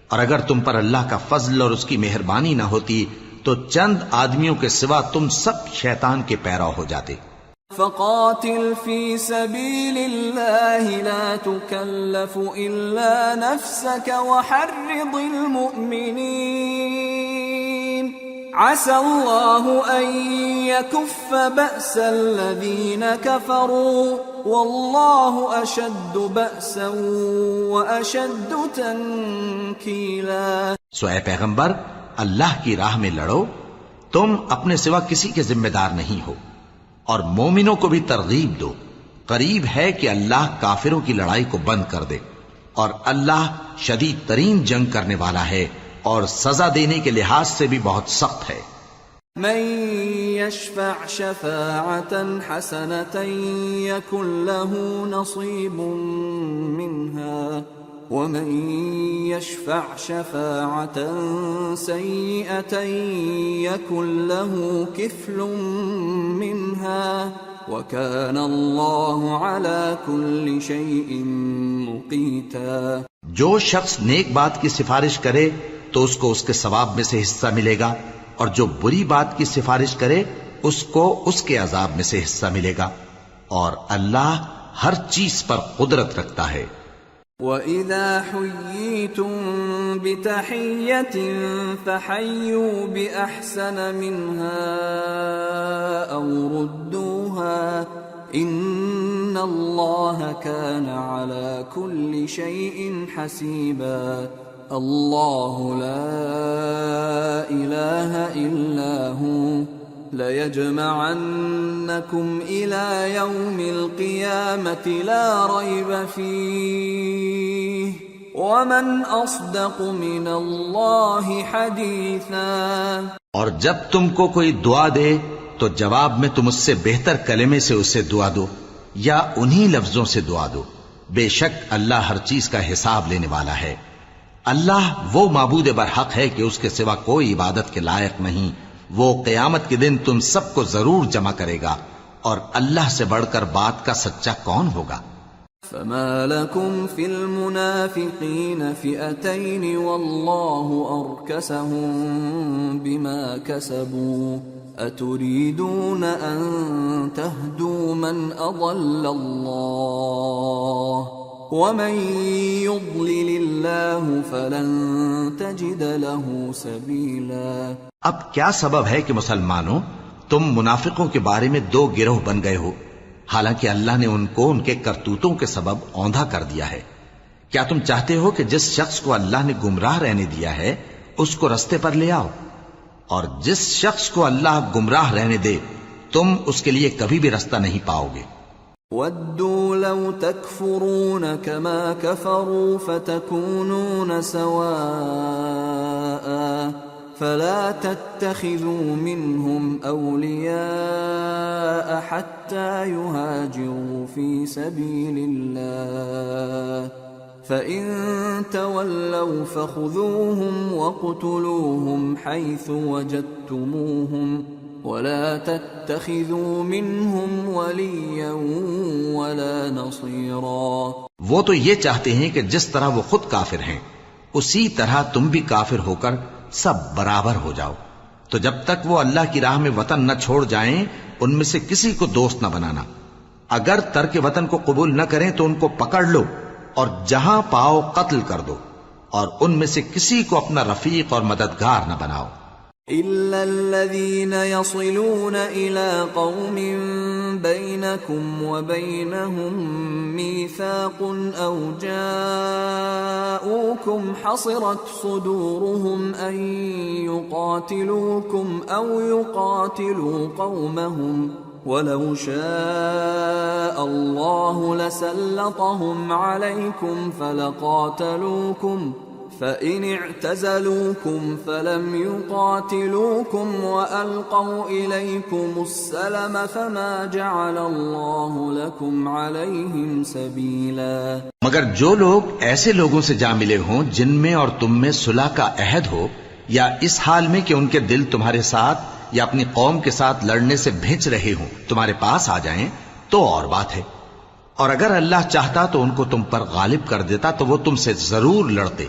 اور اگر تم پر اللہ کا فضل اور اس کی مہربانی نہ ہوتی تو چند آدمیوں کے سوا تم سب شیطان کے پیرو ہو جاتے۔ فَقَاتِلْ فِي سَبِيلِ اللَّهِ لَا تُكَلَّفُ إِلَّا نَفْسَكَ وَحَرِّضِ الْمُؤْمِنِينَ عَسَى اللَّهُ أَن يَكُفَّ بَأْسَ الَّذِينَ كَفَرُوا وَاللَّهُ أَشَدُّ بَأْسًا وَأَشَدُّ تَنكِيلًا۔ سو اے پیغمبر، اللہ کی راہ میں لڑو، تم اپنے سوا کسی کے ذمہ دار نہیں ہو، اور مومنوں کو بھی ترغیب دو، قریب ہے کہ اللہ کافروں کی لڑائی کو بند کر دے، اور اللہ شدید ترین جنگ کرنے والا ہے اور سزا دینے کے لحاظ سے بھی بہت سخت ہے۔ من يشفع شفاعة حسنة يكن له نصيب منها ومن يشفع شفاعة سيئة يكن له كفل منها وكان الله على كل شيء مقيتا۔ جو شخص نیک بات کی سفارش کرے تو اس کو اس کے ثواب میں سے حصہ ملے گا، اور جو بری بات کی سفارش کرے اس کو اس کے عذاب میں سے حصہ ملے گا، اور اللہ ہر چیز پر قدرت رکھتا ہے۔ وَإِذَا حُيِّيتُم بِتَحِيَّةٍ فَحَيُّوا بِأَحْسَنَ مِنْهَا أَوْ رُدُّوهَا إِنَّ اللَّهَ كَانَ عَلَى كُلِّ شَيْءٍ حَسِيبًا۔ اللہ لا الہ الا هو لَيَجْمَعَنَّكُمْ إِلَى يَوْمِ الْقِيَامَةِ لَا رَيْبَ فِيهِ وَمَنْ أَصْدَقُ مِنَ اللَّهِ حَدِيثًا۔ اور جب تم کو کوئی دعا دے تو جواب میں تم اس سے بہتر کلمے سے اسے دعا دو یا انہی لفظوں سے دعا دو، بے شک اللہ ہر چیز کا حساب لینے والا ہے۔ اللہ وہ معبود برحق ہے کہ اس کے سوا کوئی عبادت کے لائق نہیں، وہ قیامت کے دن تم سب کو ضرور جمع کرے گا، اور اللہ سے بڑھ کر بات کا سچا کون ہوگا؟ فما لكم في المنافقين فئتين والله أركسهم بما كسبوا أتريدون أن تهدوا من أضل الله ومن يضلل الله فلن تجد له سبيلا۔ اب کیا سبب ہے کہ مسلمانوں تم منافقوں کے بارے میں دو گروہ بن گئے ہو، حالانکہ اللہ نے ان کو ان کے کرتوتوں کے سبب اوندھا کر دیا ہے؟ کیا تم چاہتے ہو کہ جس شخص کو اللہ نے گمراہ رہنے دیا ہے اس کو رستے پر لے آؤ، اور جس شخص کو اللہ گمراہ رہنے دے تم اس کے لیے کبھی بھی رستہ نہیں پاؤ گے۔ وَدُّوا لَوْ تَكْفُرُونَ كَمَا كَفَرُوا فَتَكُونُونَ سَوَاءً فَلَا تَتَّخِذُوا مِنْهُمْ أَوْلِيَاءَ حَتَّى يُهَاجِرُوا فِي سَبِيلِ اللَّهِ فَإِن تَوَلَّوْا فَخُذُوهُمْ وَاقْتُلُوهُمْ حَيْثُ وَجَدتُّمُوهُمْ وَلَا تَتَّخِذُوا مِنْهُمْ وَلِيًّا وَلَا نَصِيرًا۔ وہ تو یہ چاہتے ہیں کہ جس طرح وہ خود کافر ہیں اسی طرح تم بھی کافر ہو کر سب برابر ہو جاؤ، تو جب تک وہ اللہ کی راہ میں وطن نہ چھوڑ جائیں ان میں سے کسی کو دوست نہ بنانا۔ اگر ترک وطن کو قبول نہ کریں تو ان کو پکڑ لو اور جہاں پاؤ قتل کر دو، اور ان میں سے کسی کو اپنا رفیق اور مددگار نہ بناؤ۔ إِلَّا الَّذِينَ يَصِلُونَ إِلَىٰ قَوْمٍ بَيْنَكُمْ وَبَيْنَهُم مِّيثَاقٌ أَوْ جَاءُوكُمْ حَصِرَتْ صُدُورُهُمْ أَن يُقَاتِلُوكُمْ أَوْ يُقَاتِلُوا قَوْمَهُمْ وَلَوْ شَاءَ اللَّهُ لَسَلَّطَهُمْ عَلَيْكُمْ فَلَقَاتَلُوكُمْ فَإِنِ اعْتَزَلُوكُمْ فَلَمْ يُقَاتِلُوكُمْ وَأَلْقَوْا إِلَيْكُمُ السَّلَمَ فَمَا جَعَلَ اللَّهُ لَكُمْ عَلَيْهِمْ سَبِيلًا۔ مگر جو لوگ ایسے لوگوں سے جا ملے ہوں جن میں اور تم میں صلح کا عہد ہو، یا اس حال میں کہ ان کے دل تمہارے ساتھ یا اپنی قوم کے ساتھ لڑنے سے بھنچ رہے ہوں، تمہارے پاس آ جائیں تو اور بات ہے، اور اگر اللہ چاہتا تو ان کو تم پر غالب کر دیتا تو وہ تم سے ضرور لڑتے۔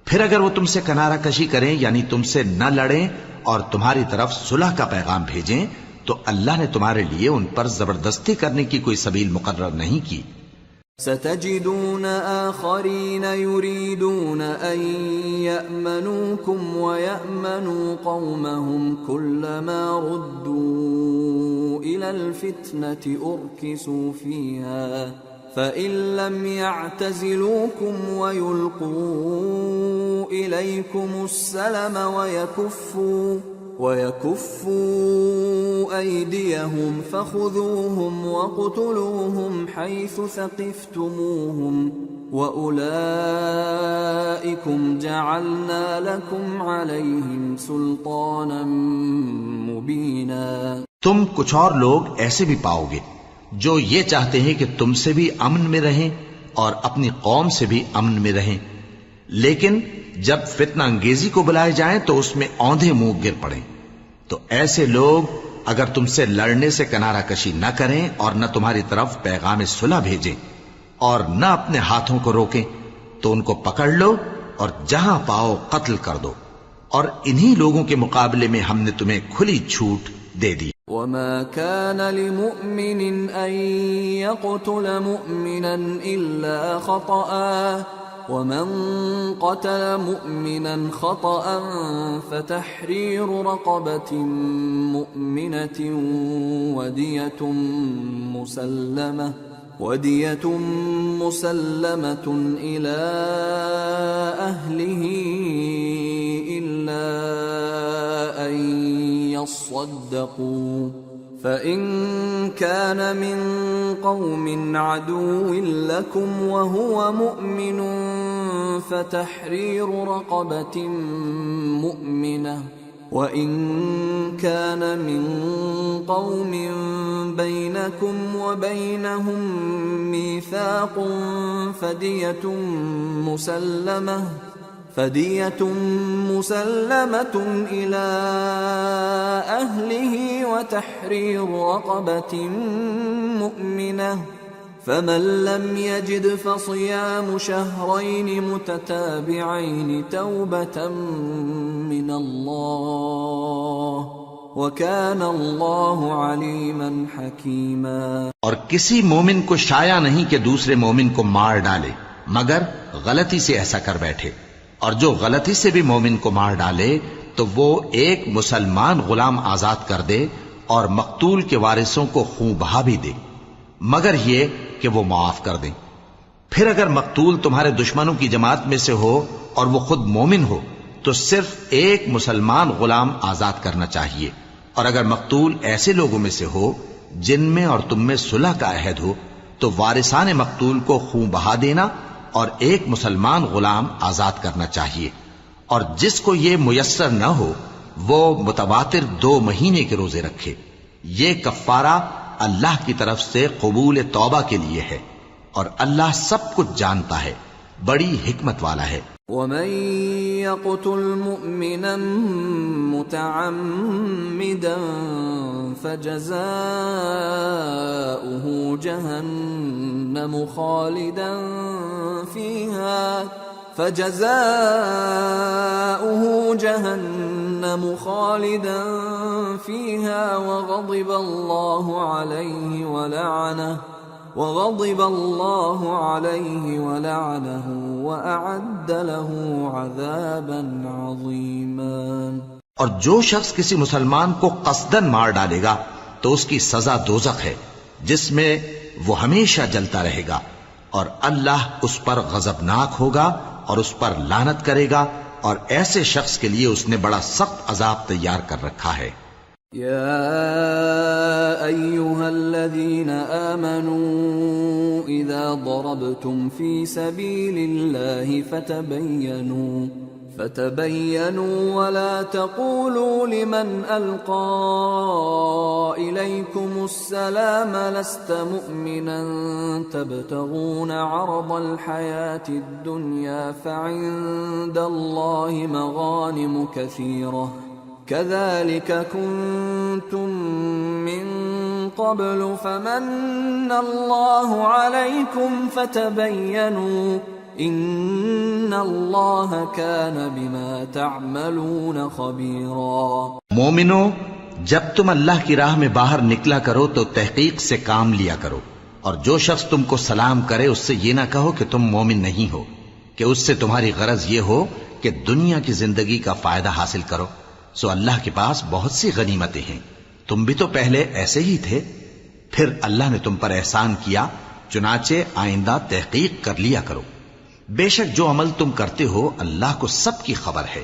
پھر اگر وہ تم سے کنارہ کشی کریں یعنی تم سے نہ لڑیں اور تمہاری طرف صلح کا پیغام بھیجیں تو اللہ نے تمہارے لیے ان پر زبردستی کرنے کی کوئی سبیل مقرر نہیں کی۔ ستجدون آخرین یریدون ان یأمنوکم ویأمنوا قومهم كلما ردوا الى الفتنة ارکسوا فیہا فَإِن لَّمْ يَعْتَزِلُوكُمْ وَيُلْقُوا إِلَيْكُمُ السَّلَمَ وَيَكُفُّوا أَيْدِيَهُمْ فَخُذُوهُمْ وَاقْتُلُوهُمْ حَيْثُ ثَقِفْتُمُوهُمْ وَأُولَٰئِكُمْ جَعَلْنَا لَكُمْ عَلَيْهِمْ سُلْطَانًا مُبِينًا۔ تم کچھ اور لوگ ایسے بھی پاؤ گے جو یہ چاہتے ہیں کہ تم سے بھی امن میں رہیں اور اپنی قوم سے بھی امن میں رہیں، لیکن جب فتنہ انگیزی کو بلائے جائیں تو اس میں اوندھے منہ گر پڑیں۔ تو ایسے لوگ اگر تم سے لڑنے سے کنارہ کشی نہ کریں اور نہ تمہاری طرف پیغام صلح بھیجیں اور نہ اپنے ہاتھوں کو روکیں تو ان کو پکڑ لو اور جہاں پاؤ قتل کر دو، اور انہی لوگوں کے مقابلے میں ہم نے تمہیں کھلی چھوٹ دے دی۔ وَمَا كَانَ لِمُؤْمِنٍ أَن يَقْتُلَ مُؤْمِنًا إِلَّا خَطَأً وَمَن قَتَلَ مُؤْمِنًا خَطَأً فَتَحْرِيرُ رَقَبَةٍ مُؤْمِنَةٍ وَدِيَةٌ مُسَلَّمَةٌ وَدِيَةٌ مُسَلَّمَةٌ إِلَىٰ أَهْلِهِ إِلَّا أَن يَصَّدَّقُوا فَإِن كَانَ مِن قَوْمٍ عَدُوٍّ لَّكُمْ وَهُوَ مُؤْمِنٌ فَتَحْرِيرُ رَقَبَةٍ مُّؤْمِنَةٍ وَإِن كَانَ مِن قَوْمٍ بَيْنَكُمْ وَبَيْنَهُم مِّيثَاقٌ فَدِيَةٌ مُّسَلَّمَةٌ إِلَىٰ أَهْلِهِ وَتَحْرِيرُ رَقَبَةٍ مُّؤْمِنَةٍ فَمَن لَّمْ يَجِدْ فَصِيَامُ شَهْرَيْنِ مُتَتَابِعَيْنِ تَوْبَةً مِّنَ اللَّهِ وَكَانَ اللَّهُ عَلِيمًا حَكِيمًا۔ اور کسی مومن کو شایع نہیں کہ دوسرے مومن کو مار ڈالے مگر غلطی سے ایسا کر بیٹھے، اور جو غلطی سے بھی مومن کو مار ڈالے تو وہ ایک مسلمان غلام آزاد کر دے اور مقتول کے وارثوں کو خون بہا بھی دے، مگر یہ کہ وہ معاف کر دیں۔ پھر اگر مقتول تمہارے دشمنوں کی جماعت میں سے ہو اور وہ خود مومن ہو تو صرف ایک مسلمان غلام آزاد کرنا چاہیے، اور اگر مقتول ایسے لوگوں میں سے ہو جن میں اور تم میں صلح کا عہد ہو تو وارثان مقتول کو خون بہا دینا اور ایک مسلمان غلام آزاد کرنا چاہیے، اور جس کو یہ میسر نہ ہو وہ متواتر 2 مہینے کے روزے رکھے۔ یہ کفارہ اللہ کی طرف سے قبول توبہ کے لیے ہے، اور اللہ سب کچھ جانتا ہے، بڑی حکمت والا ہے۔ وَمَن يَقْتُلْ مُؤْمِنًا مُتَعَمِّدًا فَجَزَاؤُهُ جَهَنَّمُ خَالِدًا فِيهَا وَغَضِبَ اللَّهُ عَلَيْهِ وَلَعَنَهُ وَأَعَدَّ لَهُ عَذَابًا عَظِيمًا۔ اور جو شخص کسی مسلمان کو قصدن مار ڈالے گا تو اس کی سزا دوزخ ہے جس میں وہ ہمیشہ جلتا رہے گا، اور اللہ اس پر غضبناک ہوگا اور اس پر لعنت کرے گا، اور ایسے شخص کے لیے اس نے بڑا سخت عذاب تیار کر رکھا ہے۔ يا أيها الذين آمنوا إذا ضربتم في سبيل الله فتبينوا ولا تقولوا لمن ألقى إليكم السلام لست مؤمنا تبتغون عرض الحياة الدنيا فعند الله مغانم كثيرة كذلك كنتم من قبل فمن الله عليكم فتبينوا ان اللہ کان بما تعملون خبیرا۔ مومنو، جب تم اللہ کی راہ میں باہر نکلا کرو تو تحقیق سے کام لیا کرو، اور جو شخص تم کو سلام کرے اس سے یہ نہ کہو کہ تم مومن نہیں ہو، کہ اس سے تمہاری غرض یہ ہو کہ دنیا کی زندگی کا فائدہ حاصل کرو۔ سو اللہ کے پاس بہت سی غنیمتیں ہیں، تم بھی تو پہلے ایسے ہی تھے، پھر اللہ نے تم پر احسان کیا، چنانچہ آئندہ تحقیق کر لیا کرو۔ بے شک جو عمل تم کرتے ہو اللہ کو سب کی خبر ہے۔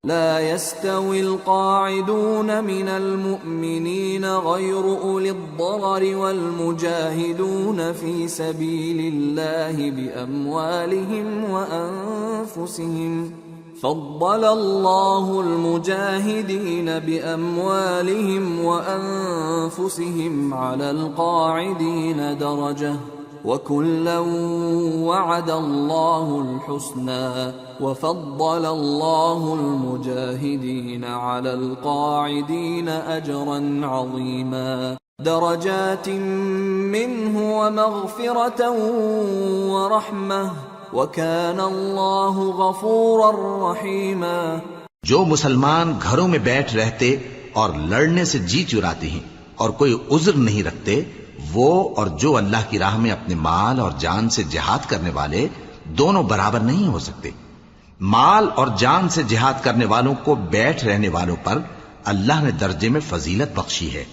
لا يستوي القاعدون من المؤمنين غير أولي الضرر والمجاهدون في سبيل الله بأموالهم وأنفسهم فضل الله المجاهدين بأموالهم وأنفسهم على القاعدين درجة وَكُلًّا وَعَدَ اللَّهُ الْحُسْنَى وَفَضَّلَ اللَّهُ الْمُجَاهِدِينَ عَلَى الْقَاعِدِينَ أَجْرًا عَظِيمًا دَرَجَاتٍ مِّنْهُ وَمَغْفِرَةً وَرَحْمَةً وَكَانَ اللَّهُ غَفُورًا رَّحِيمًا۔ جو مسلمان گھروں میں بیٹھ رہتے اور لڑنے سے جی چراتے ہیں اور کوئی عذر نہیں رکھتے، وہ اور جو اللہ کی راہ میں اپنے مال اور جان سے جہاد کرنے والے دونوں برابر نہیں ہو سکتے۔ مال اور جان سے جہاد کرنے والوں کو بیٹھ رہنے والوں پر اللہ نے درجے میں فضیلت بخشی ہے،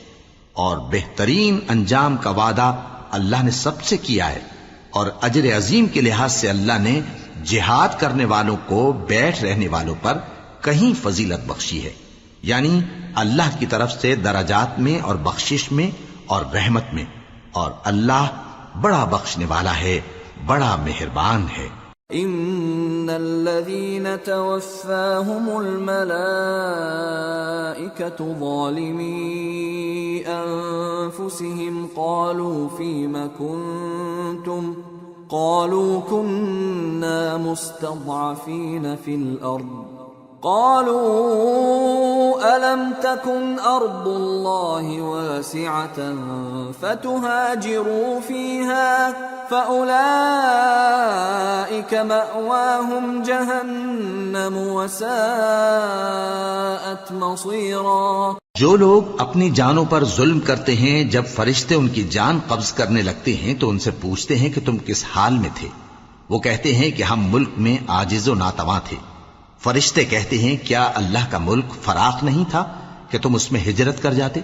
اور بہترین انجام کا وعدہ اللہ نے سب سے کیا ہے، اور اجر عظیم کے لحاظ سے اللہ نے جہاد کرنے والوں کو بیٹھ رہنے والوں پر کہیں فضیلت بخشی ہے، یعنی اللہ کی طرف سے درجات میں اور بخشش میں اور رحمت میں، اور اللہ بڑا بخشنے والا ہے، بڑا مہربان ہے۔ ان الذين توفاهم الملائكة ظالمي انفسهم قالوا فيم كنتم قالوا كنا مستضعفين في الارض قالوا ألم تكن أرض الله واسعة فتهاجروا فيها فأولئك مأواهم جهنم وساءت مصيرا۔ جو لوگ اپنی جانوں پر ظلم کرتے ہیں، جب فرشتے ان کی جان قبض کرنے لگتے ہیں تو ان سے پوچھتے ہیں کہ تم کس حال میں تھے؟ وہ کہتے ہیں کہ ہم ملک میں عاجز و ناتواں تھے۔ فرشتے کہتے ہیں کیا اللہ کا ملک فراخ نہیں تھا کہ تم اس میں ہجرت کر جاتے؟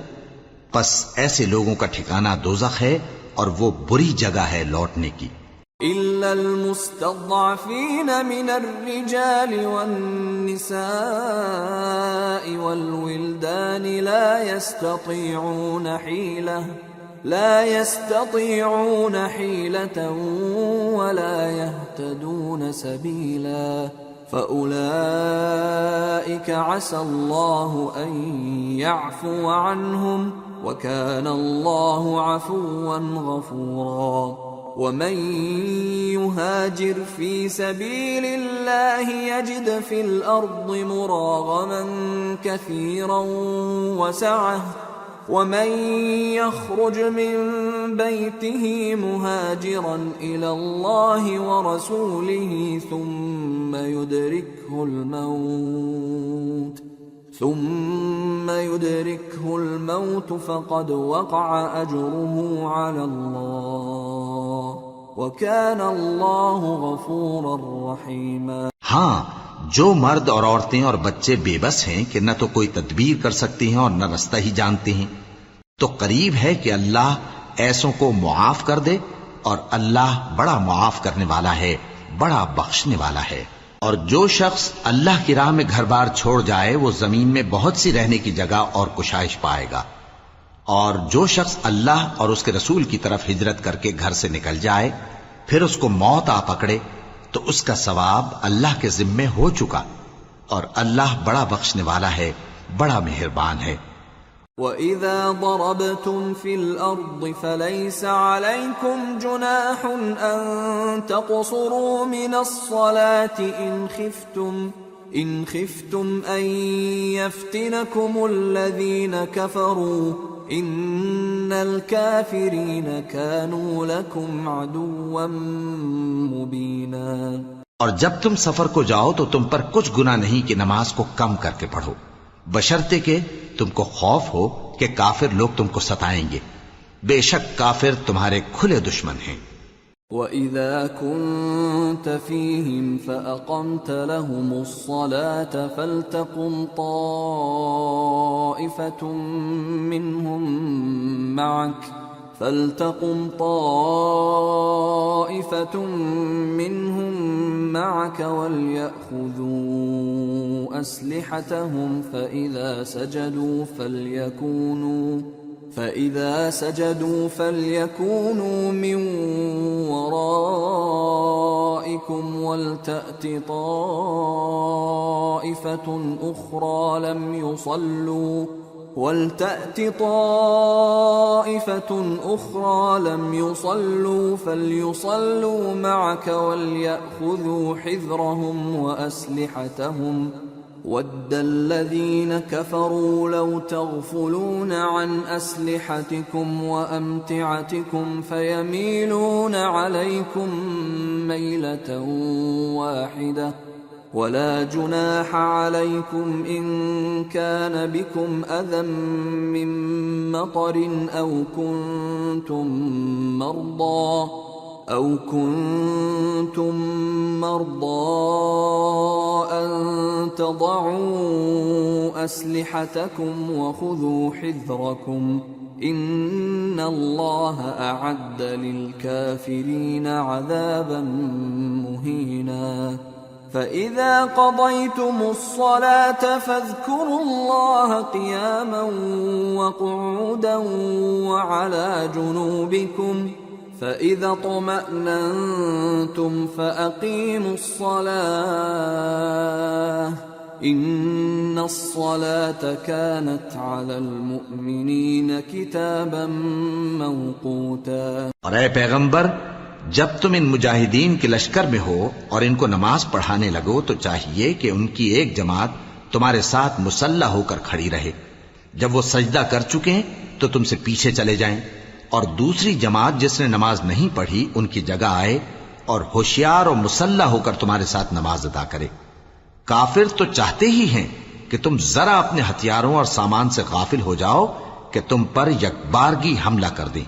پس ایسے لوگوں کا ٹھکانہ دوزخ ہے اور وہ بری جگہ ہے لوٹنے کی۔ إلا المستضعفين من الرجال والنساء والولدان لا يستطيعون حيلة ولا يهتدون سبيلا فأولئك عسى الله أن يعفو عنهم وكان الله عفوا غفورا۔ ومن يهاجر في سبيل الله يجد في الأرض مراغما كثيرا وسعة ومن يخرج من بيته مهاجرا إلى الله ورسوله ثم يدركه الموت فقد وقع أجره على الله وكان الله غفورا رحيما۔ ہاں، جو مرد اور عورتیں اور بچے بے بس ہیں کہ نہ تو کوئی تدبیر کر سکتے ہیں اور نہ رستہ ہی جانتے ہیں، تو قریب ہے کہ اللہ ایسوں کو معاف کر دے، اور اللہ بڑا معاف کرنے والا ہے، بڑا بخشنے والا ہے۔ اور جو شخص اللہ کی راہ میں گھر بار چھوڑ جائے وہ زمین میں بہت سی رہنے کی جگہ اور کشائش پائے گا، اور جو شخص اللہ اور اس کے رسول کی طرف ہجرت کر کے گھر سے نکل جائے پھر اس کو موت آ پکڑے تو اس کا ثواب اللہ کے ذمے ہو چکا، اور اللہ بڑا بخشنے والا ہے، بڑا مہربان ہے۔ وَإِذَا ضَرَبْتُمْ فِي الْأَرْضِ فَلَيْسَ عَلَيْكُمْ جُنَاحٌ أَن تَقْصُرُوا مِنَ الصَّلَاةِ إِنْ خِفْتُمْ أَن يَفْتِنَكُمُ الَّذِينَ كَفَرُوا إِنَّ الْكَافِرِينَ كَانُوا لَكُمْ عَدُوًّا مُبِينًا۔ اور جب تم سفر کو جاؤ تو تم پر کچھ گناہ نہیں کہ نماز کو کم کر کے پڑھو، بشرطے کہ تم کو خوف ہو کہ کافر لوگ تم کو ستائیں گے، بے شک کافر تمہارے کھلے دشمن ہیں۔ وَإِذَا كُنْتَ فِيهِمْ فَأَقَمْتَ لَهُمُ الصَّلَاةَ فَلْتَقُمْ طَائِفَةٌ مِّنْهُمْ مَعَكَ وَلْيَأْخُذُوا أَسْلِحَتَهُمْ فَإِذَا سَجَدُوا فَلْيَكُونُوا مِنْ وَرَائِكُمْ وَلْتَأْتِ طَائِفَةٌ أُخْرَى لَمْ يُصَلُّوا فَلْيُصَلُّوا مَعَكَ وَلْيَأْخُذُوا حِذْرَهُمْ وَأَسْلِحَتَهُمْ وَدَّ الَّذِينَ كَفَرُوا لَوْ تَغْفُلُونَ عَنْ أَسْلِحَتِكُمْ وَأَمْتِعَتِكُمْ فَيَمِيلُونَ عَلَيْكُمْ مَيْلَةً وَاحِدَةً وَلَا جُنَاحَ عَلَيْكُمْ إِن كَانَ بِكُمْ أَذًى مِّن مَّطَرٍ أَوْ كُنتُم مَّرْضَىٰ أَن تَضَعُوا أَسْلِحَتَكُمْ وَخُذُوا حِذْرَكُمْ إن الله أعد للكافرين عذابا مهينا فإذا قضيتم الصلاة فاذكروا الله قياما وقعودا وعلى جنوبكم فإذا اطمأننتم فأقيموا الصلاة إن الصلاة كانت على المؤمنين كتابا موقوتا۔ اور اے پیغمبر، جب تم ان مجاہدین کے لشکر میں ہو اور ان کو نماز پڑھانے لگو تو چاہیے کہ ان کی ایک جماعت تمہارے ساتھ مسلح ہو کر کھڑی رہے، جب وہ سجدہ کر چکے ہیں تو تم سے پیچھے چلے جائیں، اور دوسری جماعت جس نے نماز نہیں پڑھی ان کی جگہ آئے اور ہوشیار اور مسلح ہو کر تمہارے ساتھ نماز ادا کرے۔ کافر تو چاہتے ہی ہیں کہ تم ذرا اپنے ہتھیاروں اور سامان سے غافل ہو جاؤ کہ تم پر یکبارگی حملہ کر دیں،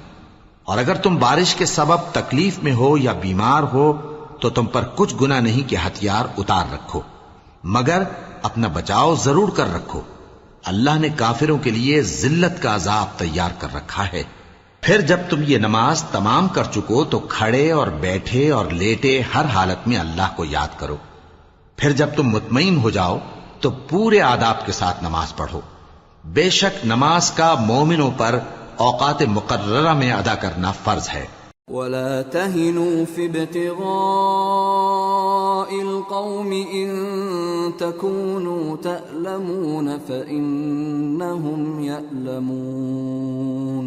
اور اگر تم بارش کے سبب تکلیف میں ہو یا بیمار ہو تو تم پر کچھ گناہ نہیں کہ ہتھیار اتار رکھو، مگر اپنا بچاؤ ضرور کر رکھو۔ اللہ نے کافروں کے لیے ذلت کا عذاب تیار کر رکھا ہے۔ پھر جب تم یہ نماز تمام کر چکو تو کھڑے اور بیٹھے اور لیٹے ہر حالت میں اللہ کو یاد کرو۔ پھر جب تم مطمئن ہو جاؤ تو پورے آداب کے ساتھ نماز پڑھو۔ بے شک نماز کا مومنوں پر اوقات مقررہ میں ادا کرنا فرض ہے۔ ولا تهنوا في ابتغاء القوم إن تكونوا تألمون فإنهم يألمون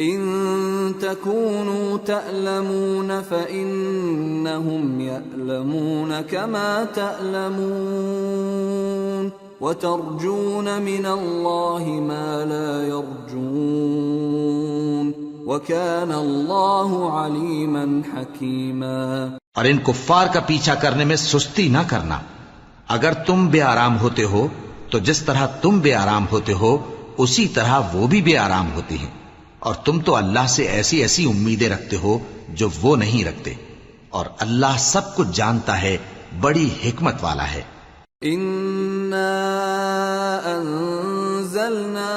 إن تكونوا تألمون فإنهم يألمون كما تألمون وترجون من الله ما لا يرجون وكان الله عليما حكيما۔ اور ان کفار کا پیچھا کرنے میں سستی نہ کرنا۔ اگر تم بے آرام ہوتے ہو تو جس طرح تم بے آرام ہوتے ہو اسی طرح وہ بھی بے آرام ہوتے ہیں، اور تم تو اللہ سے ایسی ایسی امیدیں رکھتے ہو جو وہ نہیں رکھتے، اور اللہ سب کچھ جانتا ہے، بڑی حکمت والا ہے۔ إنا أنزلنا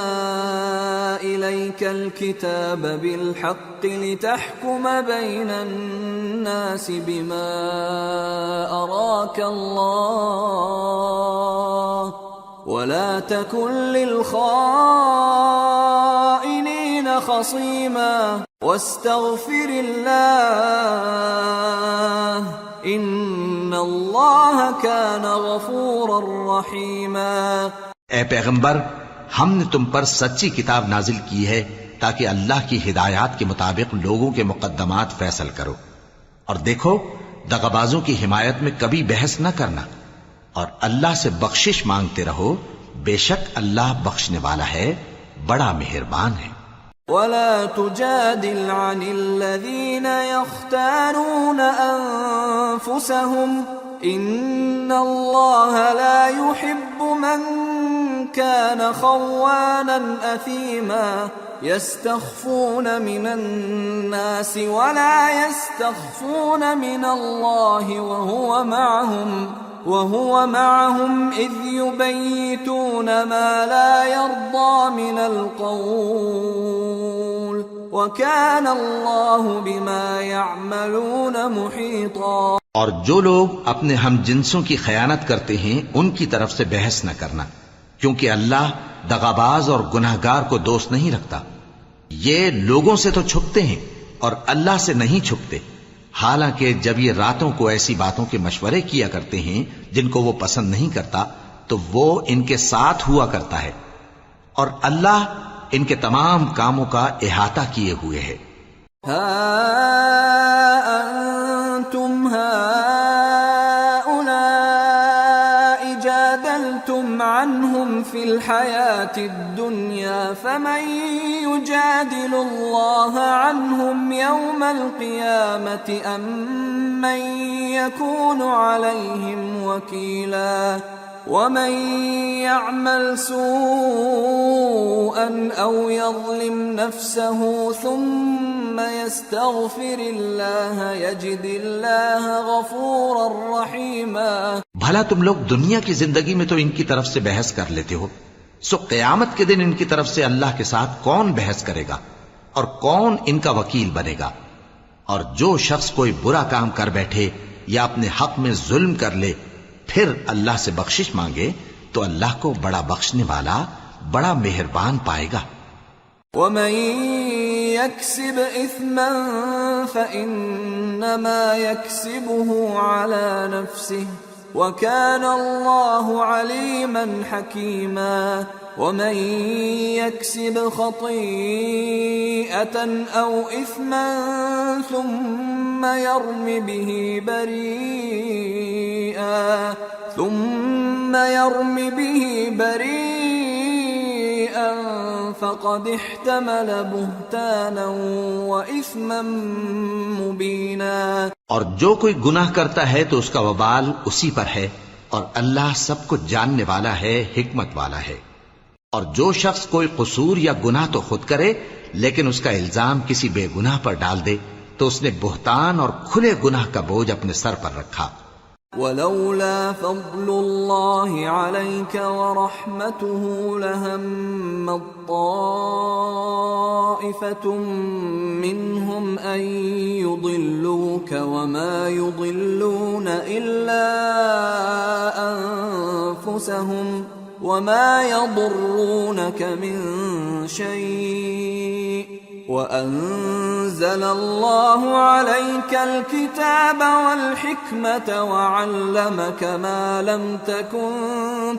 إليك الكتاب بالحق لتحكم بين الناس بما أراك الله ولا تكن للخائنين خصيما واستغفر الله ان اللہ کان غفورا رحیما۔ اے پیغمبر، ہم نے تم پر سچی کتاب نازل کی ہے تاکہ اللہ کی ہدایات کے مطابق لوگوں کے مقدمات فیصل کرو، اور دیکھو دغابازوں کی حمایت میں کبھی بحث نہ کرنا، اور اللہ سے بخشش مانگتے رہو، بے شک اللہ بخشنے والا ہے، بڑا مہربان ہے۔ ولا تجادل عن الذين يختانون أنفسهم إن الله لا يحب من كان خوانا أثيما يستخفون من الناس ولا يستخفون من الله وهو معهم إذ يبيتون ما لا يرضى من القول وكان الله بما يعملون محيطا۔ اور جو لوگ اپنے ہم جنسوں کی خیانت کرتے ہیں ان کی طرف سے بحث نہ کرنا، کیونکہ اللہ دغاباز اور گناہگار کو دوست نہیں رکھتا۔ یہ لوگوں سے تو چھپتے ہیں اور اللہ سے نہیں چھپتے، حالانکہ جب یہ راتوں کو ایسی باتوں کے مشورے کیا کرتے ہیں جن کو وہ پسند نہیں کرتا تو وہ ان کے ساتھ ہوا کرتا ہے، اور اللہ ان کے تمام کاموں کا احاطہ کیے ہوئے ہے۔ ہا انتم هؤلاء جادلتم عنهم في الحياة الدنيا فمن يجادل الله عنهم يوم القيامة أم من يكون عليهم وكيلا ومن يعمل سوءا أو يظلم نفسه ثم يستغفر الله يجد الله غفورا رحيما۔ بھلا تم لوگ دنیا کی زندگی میں تو ان کی طرف سے بحث کر لیتے ہو، سو قیامت کے دن ان کی طرف سے اللہ کے ساتھ کون بحث کرے گا اور کون ان کا وکیل بنے گا؟ اور جو شخص کوئی برا کام کر بیٹھے یا اپنے حق میں ظلم کر لے پھر اللہ سے بخشش مانگے تو اللہ کو بڑا بخشنے والا بڑا مہربان پائے گا۔ ومن يكسب إثما فإنما يكسبه على نفسه وكان الله عليما حكيما ومن يكسب خطيئة أو إثما ثم يرم به بريئا فقد احتمل بهتانا وإثما مبينا۔ اور جو کوئی گناہ کرتا ہے تو اس کا وبال اسی پر ہے، اور اللہ سب کچھ جاننے والا ہے، حکمت والا ہے۔ اور جو شخص کوئی قصور یا گناہ تو خود کرے لیکن اس کا الزام کسی بے گناہ پر ڈال دے تو اس نے بہتان اور کھلے گناہ کا بوجھ اپنے سر پر رکھا۔ ولولا فضل الله عليك ورحمته لهم طائفة منهم أن يضلوك وما يضلون إلا أنفسهم وما يضرونك من شيء وأنزل الله عليك الكتاب والحكمة وعلمك ما لم تكن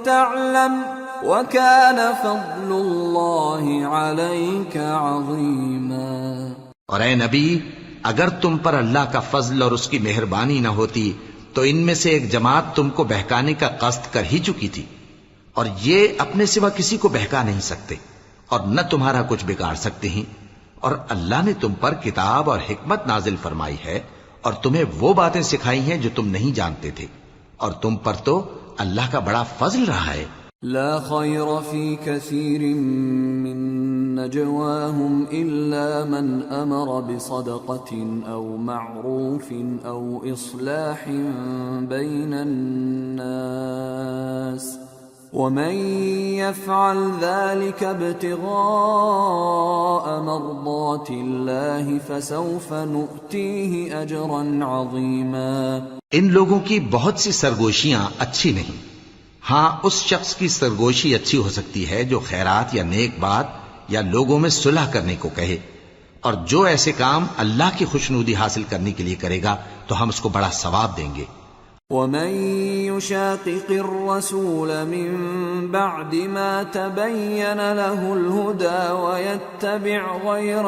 تعلم وكان فضل الله عليك عظيما۔ اور اے نبی، اگر تم پر اللہ کا فضل اور اس کی مہربانی نہ ہوتی تو ان میں سے ایک جماعت تم کو بہکانے کا قصد کر ہی چکی تھی، اور یہ اپنے سوا کسی کو بہکا نہیں سکتے اور نہ تمہارا کچھ بگاڑ سکتے ہیں۔ اور اللہ نے تم پر کتاب اور حکمت نازل فرمائی ہے اور تمہیں وہ باتیں سکھائی ہیں جو تم نہیں جانتے تھے، اور تم پر تو اللہ کا بڑا فضل رہا ہے۔ لا خير في كثير من نجواهم إلا من أمر بصدقة أو معروف أو إصلاح بين الناس ومن يفعل ذلك ابتغاء مرضات الله فسوف نؤتيه أجرا عظيما۔ ان لوگوں کی بہت سی سرگوشیاں اچھی نہیں، ہاں اس شخص کی سرگوشی اچھی ہو سکتی ہے جو خیرات یا نیک بات یا لوگوں میں صلح کرنے کو کہے، اور جو ایسے کام اللہ کی خوشنودی حاصل کرنے کے لیے کرے گا تو ہم اس کو بڑا ثواب دیں گے۔ ومن يشاقق الرسول من بعد ما تبين له الهدى ويتبع غير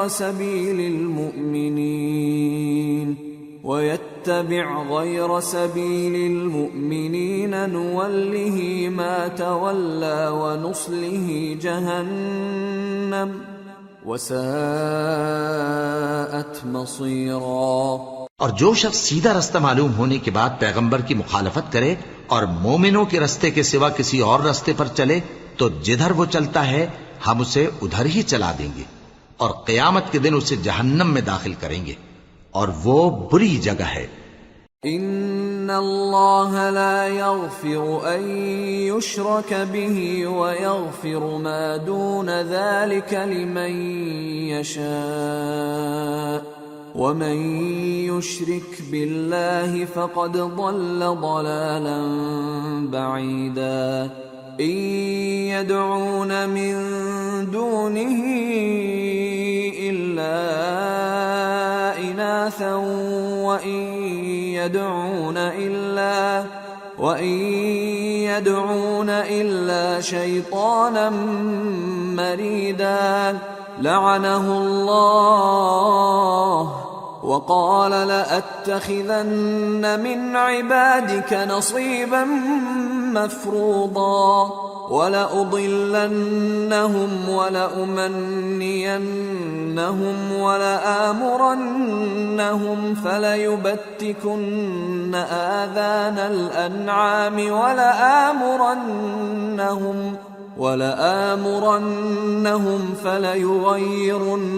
سبيل المؤمنين نوله ما تولى ونصله جهنم وساءت مصيرا۔ اور جو شخص سیدھا رستہ معلوم ہونے کے بعد پیغمبر کی مخالفت کرے اور مومنوں کے رستے کے سوا کسی اور رستے پر چلے تو جدھر وہ چلتا ہے ہم اسے ادھر ہی چلا دیں گے، اور قیامت کے دن اسے جہنم میں داخل کریں گے، اور وہ بری جگہ ہے۔ ان اللہ لا يغفر ان يشرك به ويغفر ما دون ذلك لمن يشاء ومن يشرك بالله فقد ضل ضلالا بعيدا۔ ان يدعون من دونه الا اناثا وان يدعون الا شيطانا مريدا لعنه الله وقال لأتخذن من عبادك نصيبا مفروضا ولأضلنهم ولأمنينهم ولآمرنهم فليبتكن آذان الأنعام ولآمرنهم فليغيرن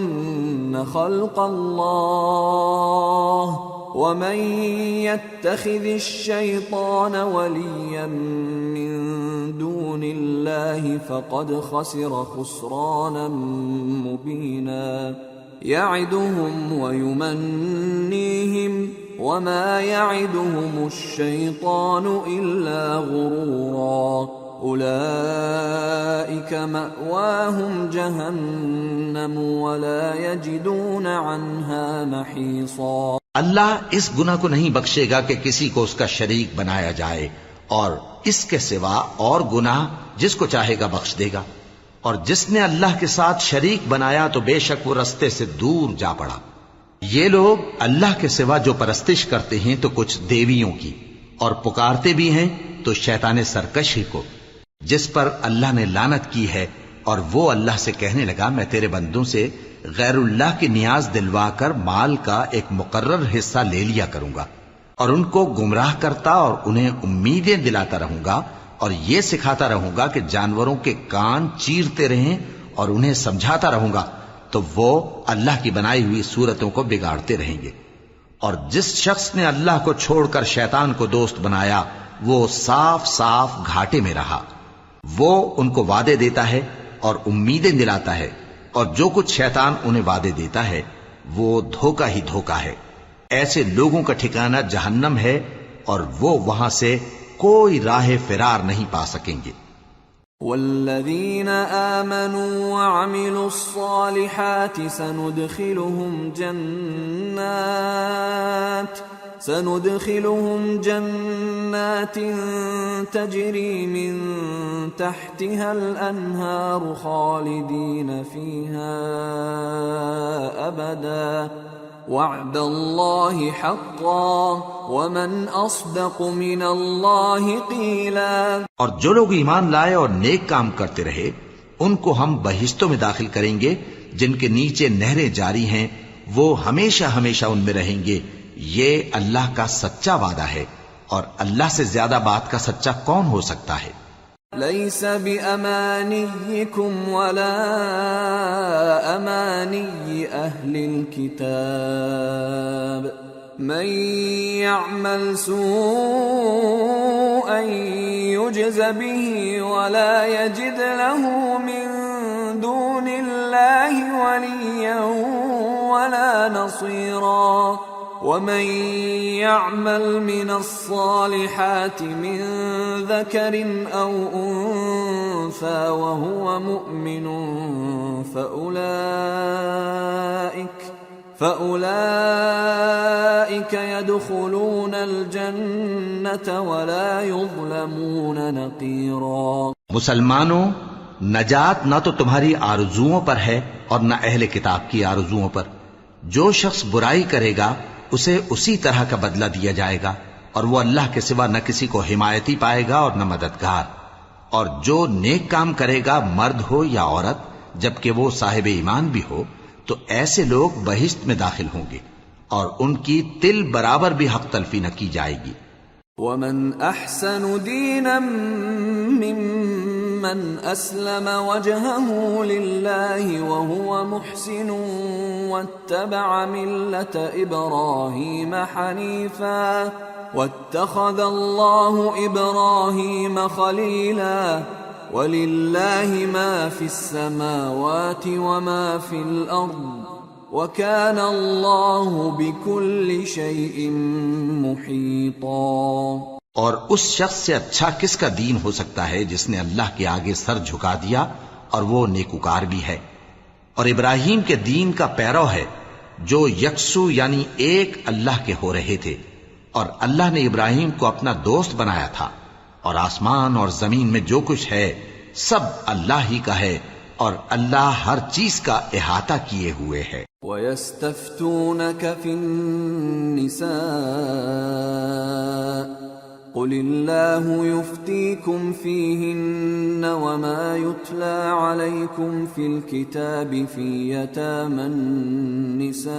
خلق الله ومن يتخذ الشيطان وليا من دون الله فقد خسر خسرانا مبينا يعدهم ويمنيهم وما يعدهم الشيطان إلا غرورا أولئك مأواهم جهنم ولا يجدون عنها محيصا۔ اللہ اس گناہ کو نہیں بخشے گا کہ کسی کو اس کا شریک بنایا جائے، اور اس کے سوا اور گناہ جس کو چاہے گا بخش دے گا، اور جس نے اللہ کے ساتھ شریک بنایا تو بے شک وہ رستے سے دور جا پڑا۔ یہ لوگ اللہ کے سوا جو پرستش کرتے ہیں تو کچھ دیویوں کی، اور پکارتے بھی ہیں تو شیطان سرکش ہی کو، جس پر اللہ نے لعنت کی ہے، اور وہ اللہ سے کہنے لگا میں تیرے بندوں سے غیر اللہ کی نیاز دلوا کر مال کا ایک مقرر حصہ لے لیا کروں گا، اور ان کو گمراہ کرتا اور انہیں امیدیں دلاتا رہوں گا، اور یہ سکھاتا رہوں گا کہ جانوروں کے کان چیرتے رہیں، اور انہیں سمجھاتا رہوں گا، تو وہ اللہ کی بنائی ہوئی صورتوں کو بگاڑتے رہیں گے۔ اور جس شخص نے اللہ کو چھوڑ کر شیطان کو دوست بنایا وہ صاف صاف گھاٹے میں رہا۔ وہ ان کو وعدے دیتا ہے اور امیدیں دلاتا ہے، اور جو کچھ شیطان انہیں وعدے دیتا ہے وہ دھوکہ ہی دھوکہ ہے۔ ایسے لوگوں کا ٹھکانہ جہنم ہے، اور وہ وہاں سے کوئی راہ فرار نہیں پا سکیں گے۔ والذین آمنوا وعملوا الصالحات سندخلهم جنات تجری من تحتها الانہار خالدین فیہا ابدا وعد اللہ حقا ومن اصدق من اللہ قیلا۔ اور جو لوگ ایمان لائے اور نیک کام کرتے رہے ان کو ہم بہشتوں میں داخل کریں گے جن کے نیچے نہریں جاری ہیں، وہ ہمیشہ ہمیشہ ان میں رہیں گے۔ یہ اللہ کا سچا وعدہ ہے، اور اللہ سے زیادہ بات کا سچا کون ہو سکتا ہے؟ لیس بأمانیکم ولا امانی اہل الكتاب من يعمل سوءا يجز به ولا يجد له من دون الله وليا ولا نصيرا ومن يعمل من الصالحات من ذكر أو أنثى وهو مؤمن فأولئك يدخلون الجنة ولا يظلمون نقيرا۔ مسلمانوں، نجات نہ تو تمہاری آرزوؤں پر ہے اور نہ اہل کتاب کی آرزوؤں پر۔ جو شخص برائی کرے گا اسے اسی طرح کا بدلہ دیا جائے گا، اور وہ اللہ کے سوا نہ کسی کو حمایتی پائے گا اور نہ مددگار۔ اور جو نیک کام کرے گا مرد ہو یا عورت جبکہ وہ صاحب ایمان بھی ہو تو ایسے لوگ بہشت میں داخل ہوں گے، اور ان کی تل برابر بھی حق تلفی نہ کی جائے گی۔ ومن احسن دینا ممن اسلم وجهه لله وهو محسن واتبع ملة ابراهيم حنيفا واتخذ الله ابراهيم خليلا ولله ما في السماوات وما في الارض وَكَانَ اللَّهُ بِكُلِّ شَيْءٍ مُحِيطًا۔ اور اس شخص سے اچھا کس کا دین ہو سکتا ہے جس نے اللہ کے آگے سر جھکا دیا اور وہ نیکوکار بھی ہے، اور ابراہیم کے دین کا پیرو ہے جو یکسو یعنی ایک اللہ کے ہو رہے تھے، اور اللہ نے ابراہیم کو اپنا دوست بنایا تھا، اور آسمان اور زمین میں جو کچھ ہے سب اللہ ہی کا ہے، اور اللہ ہر چیز کا احاطہ کیے ہوئے ہے۔ وَيَسْتَفْتُونَكَ فِي النِّسَاءِ قُلِ اللَّهُ يُفْتِيكُمْ فِيهِنَّ وَمَا يُتْلَى عَلَيْكُمْ فِي الْكِتَابِ فِي يَتَامَى النِّسَاءِ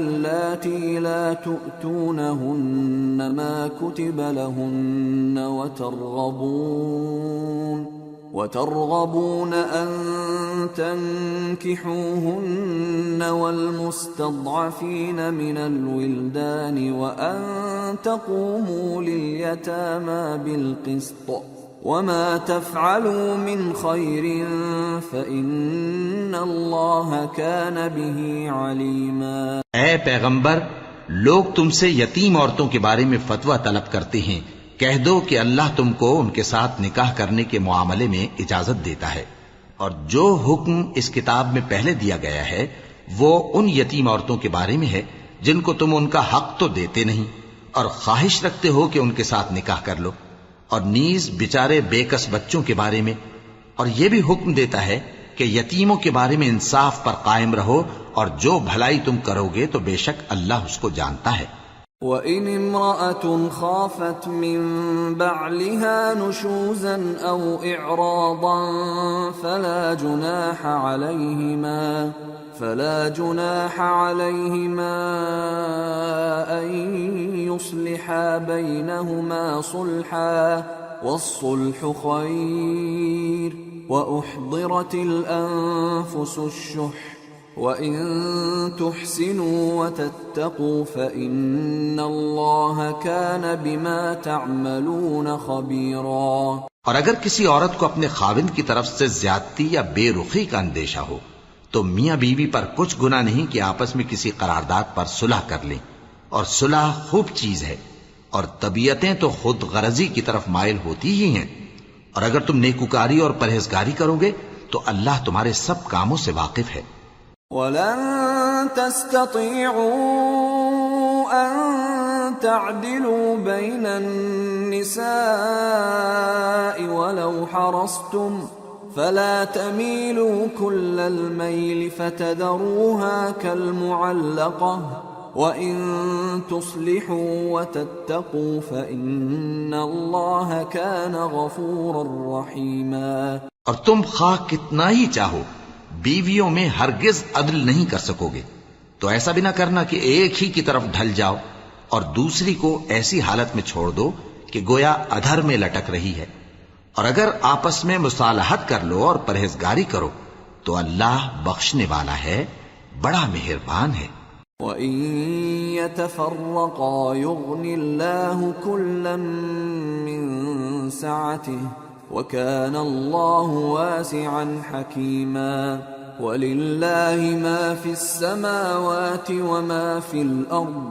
اللَّاتِي لَا تُؤْتُونَهُنَّ مَا كُتِبَ لَهُنَّ وترغبون أن تنكحوهن والمستضعفين من الولدان وأن تقوموا لليتامى بالقسط وما تفعلوا من خير فإن الله كان به عليما. اے پیغمبر، لوگ تم سے یتیم عورتوں کے بارے میں فتویٰ طلب کرتے ہیں. کہہ دو کہ اللہ تم کو ان کے ساتھ نکاح کرنے کے معاملے میں اجازت دیتا ہے، اور جو حکم اس کتاب میں پہلے دیا گیا ہے وہ ان یتیم عورتوں کے بارے میں ہے جن کو تم ان کا حق تو دیتے نہیں اور خواہش رکھتے ہو کہ ان کے ساتھ نکاح کر لو، اور نیز بیچارے بے کس بچوں کے بارے میں، اور یہ بھی حکم دیتا ہے کہ یتیموں کے بارے میں انصاف پر قائم رہو، اور جو بھلائی تم کرو گے تو بے شک اللہ اس کو جانتا ہے. وَإِنِ امْرَأَةٌ خَافَتْ مِنْ بَعْلِهَا نُشُوزًا أَوْ إِعْرَاضًا فَلَا جُنَاحَ عَلَيْهِمَا أَنْ يُصْلِحَا بَيْنَهُمَا صُلْحًا وَالصُّلْحُ خَيْرٌ وَأُحْضِرَتِ الْأَنفُسُ الشُّحَّ وَإِن تُحْسِنُوا وَتَتَّقُوا فَإِنَّ اللَّهَ كَانَ بِمَا تَعْمَلُونَ خَبِيرًا. اور اگر کسی عورت کو اپنے خاوند کی طرف سے زیادتی یا بے رخی کا اندیشہ ہو تو میاں بیوی پر کچھ گناہ نہیں کہ آپس میں کسی قرارداد پر صلح کر لیں، اور صلح خوب چیز ہے، اور طبیعتیں تو خود غرضی کی طرف مائل ہوتی ہی ہیں. اور اگر تم نیکوکاری اور پرہیزگاری کرو گے تو اللہ تمہارے سب کاموں سے واقف ہے. وَلَن تَسْتَطِيعُوا أَن تَعْدِلُوا بَيْنَ النِّسَاءِ وَلَوْ حَرَصْتُمْ فَلَا تَمِيلُوا كُلَّ الْمَيْلِ فَتَذَرُوهَا كَالْمُعَلَّقَةِ وَإِن تُصْلِحُوا وَتَتَّقُوا فَإِنَّ اللَّهَ كَانَ غَفُورًا رَّحِيمًا. اور تم خواہ کتنا ہی چاہو بیویوں میں ہرگز عدل نہیں کر سکو گے، تو ایسا بھی نہ کرنا کہ ایک ہی کی طرف ڈھل جاؤ اور دوسری کو ایسی حالت میں چھوڑ دو کہ گویا ادھر میں لٹک رہی ہے. اور اگر آپس میں مصالحت کر لو اور پرہیزگاری کرو تو اللہ بخشنے والا ہے، بڑا مہربان ہے. وَإِن يَتَفَرَّقَا يُغْنِ اللَّهُ كُلًّا مِّن سَعَتِهِ وَكَانَ اللَّهُ وَاسِعًا حَكِيمًا. وَلِلَّهِ مَا فِي السَّمَاوَاتِ وَمَا فِي الْأَرْضِ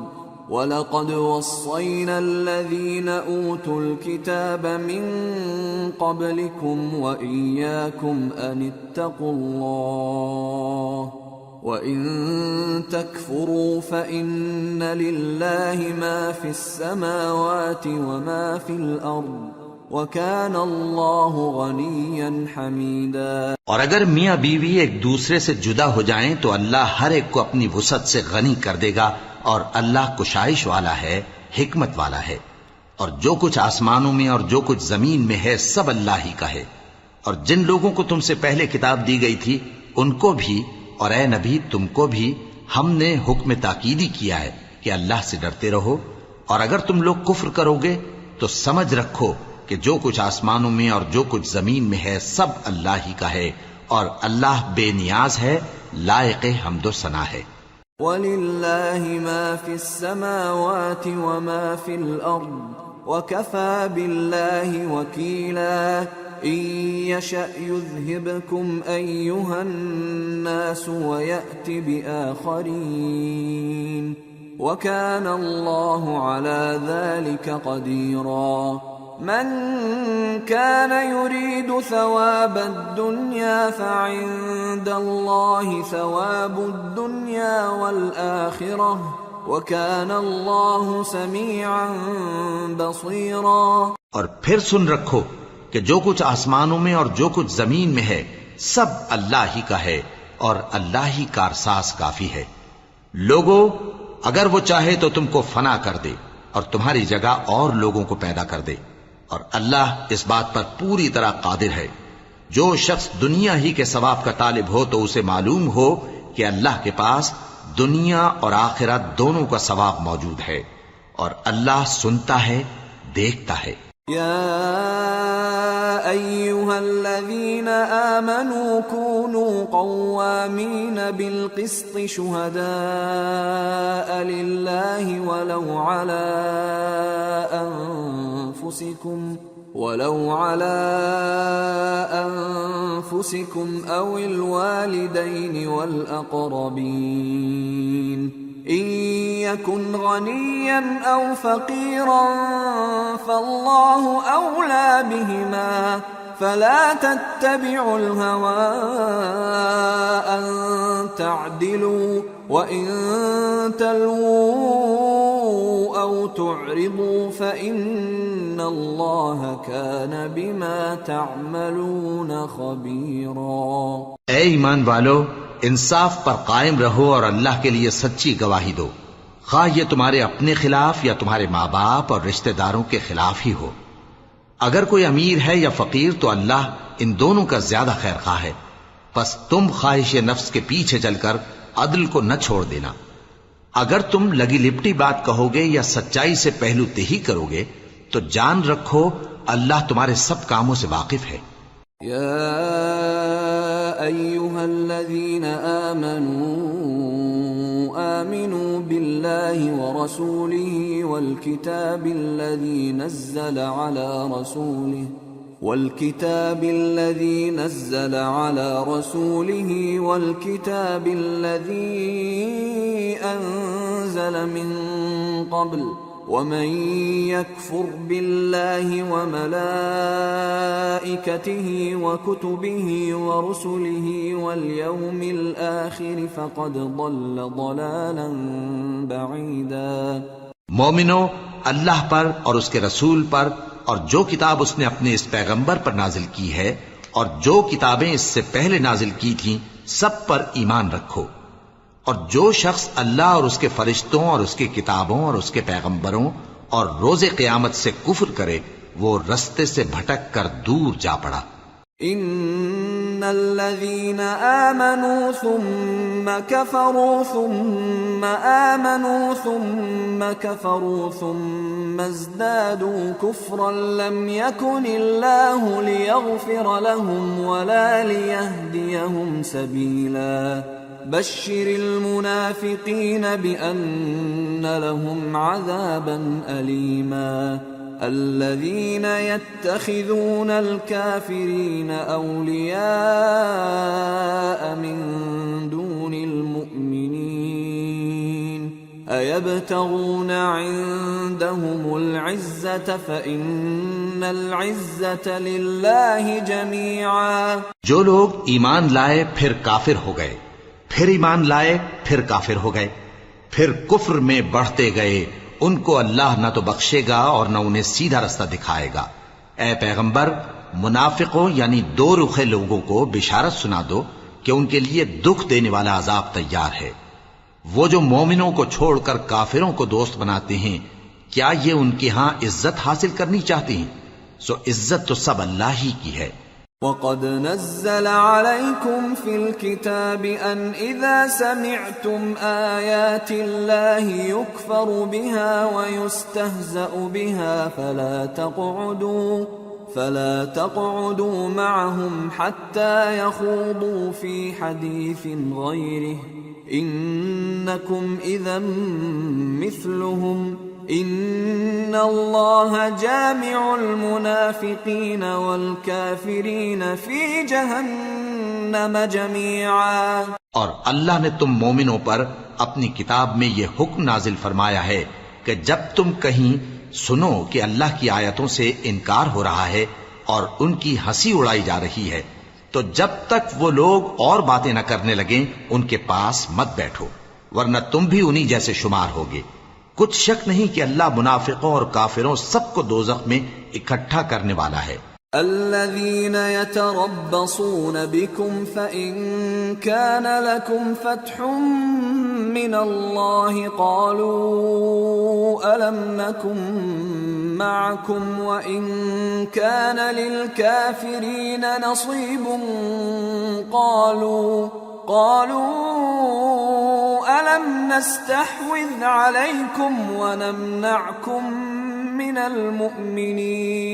وَلَقَدْ وَصَّيْنَا الَّذِينَ أُوتُوا الْكِتَابَ مِن قَبْلِكُمْ وَإِيَّاكُمْ أَنِ اتَّقُوا اللَّهَ وَإِن تَكْفُرُوا فَإِنَّ لِلَّهِ مَا فِي السَّمَاوَاتِ وَمَا فِي الْأَرْضِ وَكَانَ اللَّهُ غَنِيًّا حَمِيدًا. اور اگر میاں بیوی ایک دوسرے سے جدا ہو جائیں تو اللہ ہر ایک کو اپنی وسعت سے غنی کر دے گا، اور اللہ کشائش والا ہے، حکمت والا ہے. اور جو کچھ آسمانوں میں اور جو کچھ زمین میں ہے سب اللہ ہی کا ہے. اور جن لوگوں کو تم سے پہلے کتاب دی گئی تھی ان کو بھی، اور اے نبی تم کو بھی ہم نے حکم تاکیدی کیا ہے کہ اللہ سے ڈرتے رہو. اور اگر تم لوگ کفر کرو گے تو سمجھ رکھو کہ جو کچھ آسمانوں میں اور جو کچھ زمین میں ہے سب اللہ ہی کا ہے، اور اللہ بے نیاز ہے، لائق حمد و ثنا ہے. وَلِلَّهِ مَا فِي السَّمَاوَاتِ وَمَا فِي الْأَرْضِ وَكَفَى بِاللَّهِ وَكِيلًا. إِن يَشَأْ يُذْهِبْكُمْ أَيُّهَا النَّاسُ وَيَأْتِ بِآخَرِينَ وَكَانَ اللَّهُ عَلَى ذَلِكَ قَدِيرًا. من كان يريد ثواب الدنيا فعند الله ثواب الدنيا والآخرة وكان الله سميعا بصيرا. اور پھر سن رکھو کہ جو کچھ آسمانوں میں اور جو کچھ زمین میں ہے سب اللہ ہی کا ہے، اور اللہ ہی کارساز کافی ہے. لوگو اگر وہ چاہے تو تم کو فنا کر دے اور تمہاری جگہ اور لوگوں کو پیدا کر دے، اور اللہ اس بات پر پوری طرح قادر ہے. جو شخص دنیا ہی کے ثواب کا طالب ہو تو اسے معلوم ہو کہ اللہ کے پاس دنیا اور آخرت دونوں کا ثواب موجود ہے، اور اللہ سنتا ہے، دیکھتا ہے. یا أيها الذين آمنوا كونوا قوامين بالقسط شهداء لله ولو على أنفسكم أو الوالدين والأقربين إن يكن غنيا أو فقيرا فالله أولى بهما فلا تتبعوا الهوى أن تعدلوا وإن تلووا أو تعرضوا فإن الله كان بما تعملون خبيرا. اے ایمان والو، انصاف پر قائم رہو اور اللہ کے لیے سچی گواہی دو، خواہ یہ تمہارے اپنے خلاف یا تمہارے ماں باپ اور رشتہ داروں کے خلاف ہی ہو. اگر کوئی امیر ہے یا فقیر تو اللہ ان دونوں کا زیادہ خیر خواہ ہے، پس تم خواہش نفس کے پیچھے چل کر عدل کو نہ چھوڑ دینا. اگر تم لگی لپٹی بات کہو گے یا سچائی سے پہلو تہی کرو گے تو جان رکھو اللہ تمہارے سب کاموں سے واقف ہے. یا ایھا الذین آمنوا باللہ ورسولہ والکتاب الذی نزل على رسوله والكتاب الذي أنزل من قبل ومن يكفر بالله وملائكته وكتبه ورسله واليوم الآخر فقد ضل ضلالا بعيدا. مومنو، اللہ پر اور اس کے رسول پر اور جو کتاب اس نے اپنے اس پیغمبر پر نازل کی ہے اور جو کتابیں اس سے پہلے نازل کی تھیں سب پر ایمان رکھو. اور جو شخص اللہ اور اس کے فرشتوں اور اس کی کتابوں اور اس کے پیغمبروں اور روز قیامت سے کفر کرے وہ رستے سے بھٹک کر دور جا پڑا. ان الذين آمنوا ثم كفروا ثم آمنوا ثم كفروا ثم ازدادوا كفرا لم يكن الله ليغفر لهم ولا ليهديهم سبيلا. بشر المنافقين بأن لهم عذابا أليما. الذين يتخذون الكافرين أولياء من دون المؤمنين أيبتغون عندهم العزة فإن العزة لله جميعا. جو لوگ ایمان لائے پھر کافر ہو گئے، پھر ایمان لائے پھر کافر ہو گئے، پھر کفر میں بڑھتے گئے، ان کو اللہ نہ تو بخشے گا اور نہ انہیں سیدھا رستہ دکھائے گا. اے پیغمبر، منافقوں یعنی دو رخے لوگوں کو بشارت سنا دو کہ ان کے لیے دکھ دینے والا عذاب تیار ہے. وہ جو مومنوں کو چھوڑ کر کافروں کو دوست بناتے ہیں، کیا یہ ان کے ہاں عزت حاصل کرنی چاہتے ہیں؟ سو عزت تو سب اللہ ہی کی ہے. وَقَدْ نَزَّلَ عَلَيْكُمْ فِي الْكِتَابِ أَنْ إِذَا سَمِعْتُمْ آيَاتِ اللَّهِ يُكْفَرُ بِهَا وَيُسْتَهْزَأُ بِهَا فَلَا تَقْعُدُوا مَعَهُمْ حَتَّى يَخُوضُوا فِي حَدِيثٍ غَيْرِهِ إِنَّكُمْ إِذًا مِثْلُهُمْ ان اللہ جامع المنافقین والکافرین فی جہنم جميعا. اور اللہ نے تم مومنوں پر اپنی کتاب میں یہ حکم نازل فرمایا ہے کہ جب تم کہیں سنو کہ اللہ کی آیتوں سے انکار ہو رہا ہے اور ان کی ہنسی اڑائی جا رہی ہے تو جب تک وہ لوگ اور باتیں نہ کرنے لگیں ان کے پاس مت بیٹھو، ورنہ تم بھی انہی جیسے شمار ہوگے. کچھ شک نہیں کہ اللہ منافقوں اور کافروں سب کو دوزخ میں اکٹھا کرنے والا ہے. الذين يتربصون بكم فإن كان لكم فتح من الله قالوا ألم نكن معكم وإن كان للكافرين نصيب قالوا ألم نستحوذ عليكم ونمنعكم من المؤمنين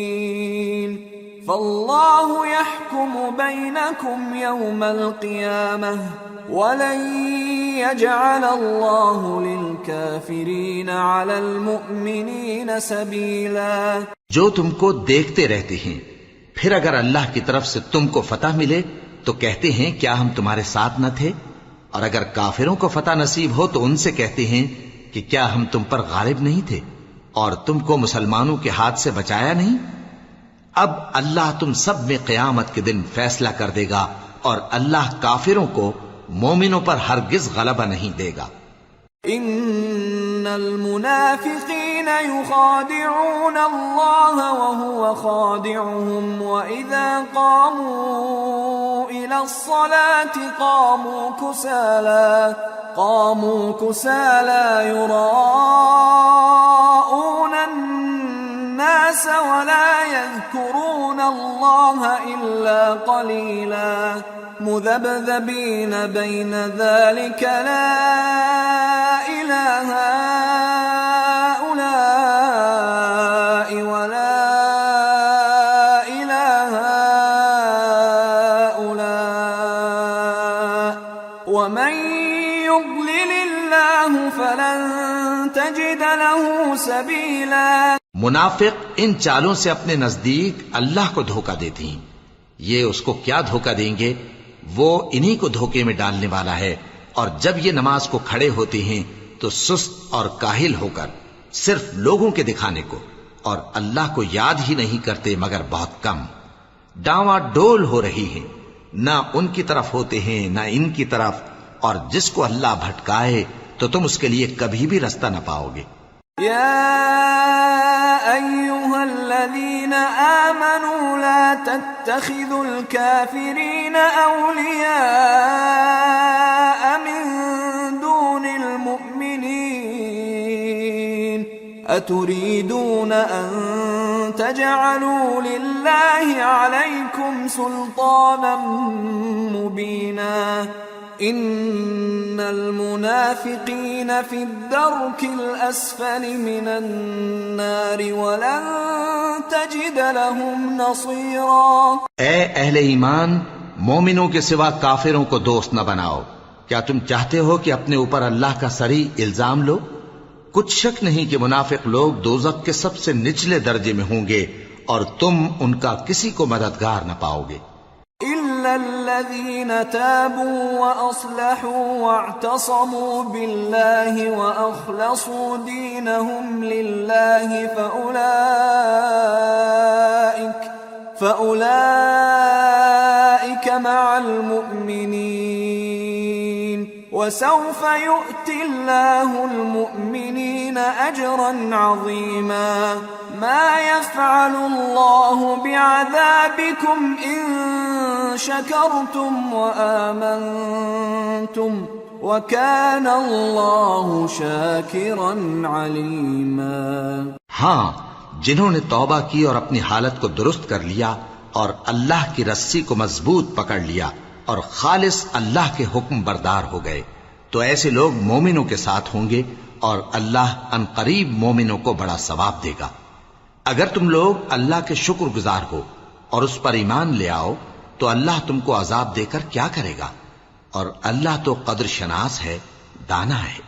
فالله يحكم بينكم يوم القيامة ولن يجعل الله للكافرين على المؤمنين سبيلا. جو تم کو دیکھتے رہتے ہیں، پھر اگر اللہ کی طرف سے تم کو فتح ملے تو کہتے ہیں کیا ہم تمہارے ساتھ نہ تھے، اور اگر کافروں کو فتح نصیب ہو تو ان سے کہتے ہیں کہ کیا ہم تم پر غالب نہیں تھے اور تم کو مسلمانوں کے ہاتھ سے بچایا نہیں. اب اللہ تم سب میں قیامت کے دن فیصلہ کر دے گا، اور اللہ کافروں کو مومنوں پر ہرگز غلبہ نہیں دے گا. ان المنافقین یخادعون اللہ وهو خادعهم واذا قاموا الى الصلاة قاموا كسالى يراءون الناس ولا يذكرون الله إلا قليلا مذبذبين بين ذلك لا إله هؤلاء ولا إله هؤلاء ومن يضلل الله فلن تجد له سبيلا. منافق ان چالوں سے اپنے نزدیک اللہ کو دھوکہ دیتے ہیں. یہ اس کو کیا دھوکہ دیں گے؟ وہ انہی کو دھوکے میں ڈالنے والا ہے. اور جب یہ نماز کو کھڑے ہوتے ہیں تو سست اور کاہل ہو کر صرف لوگوں کے دکھانے کو، اور اللہ کو یاد ہی نہیں کرتے مگر بہت کم. ڈاواں ڈول ہو رہی ہیں، نہ ان کی طرف ہوتے ہیں نہ ان کی طرف، اور جس کو اللہ بھٹکائے تو تم اس کے لیے کبھی بھی رستہ نہ پاؤ گے. يا أيها الذين آمنوا لا تتخذوا الكافرين أولياء من دون المؤمنين أتريدون أن تجعلوا لله عليكم سلطانا مبينا ان المنافقین فی الدرک الاسفل من النار ولن تجد لهم نصیرا. اے اہل ایمان، مومنوں کے سوا کافروں کو دوست نہ بناؤ. کیا تم چاہتے ہو کہ اپنے اوپر اللہ کا صریح الزام لو؟ کچھ شک نہیں کہ منافق لوگ دوزخ کے سب سے نچلے درجے میں ہوں گے، اور تم ان کا کسی کو مددگار نہ پاؤ گے. إلا الذين تابوا وأصلحوا واعتصموا بالله وأخلصوا دينهم لله فأولئك مع المؤمنين وسوف يؤتي الله المؤمنين أجرا عظيما. ما يفعل الله بعذابكم إن شكرتم وآمنتم وكان الله شاكرا عليما. ہاں، جنہوں نے توبہ کی اور اپنی حالت کو درست کر لیا اور اللہ کی رسی کو مضبوط پکڑ لیا اور خالص اللہ کے حکم بردار ہو گئے، تو ایسے لوگ مومنوں کے ساتھ ہوں گے، اور اللہ ان قریب مومنوں کو بڑا ثواب دے گا. اگر تم لوگ اللہ کے شکر گزار ہو اور اس پر ایمان لے آؤ تو اللہ تم کو عذاب دے کر کیا کرے گا، اور اللہ تو قدر شناس ہے، دانا ہے.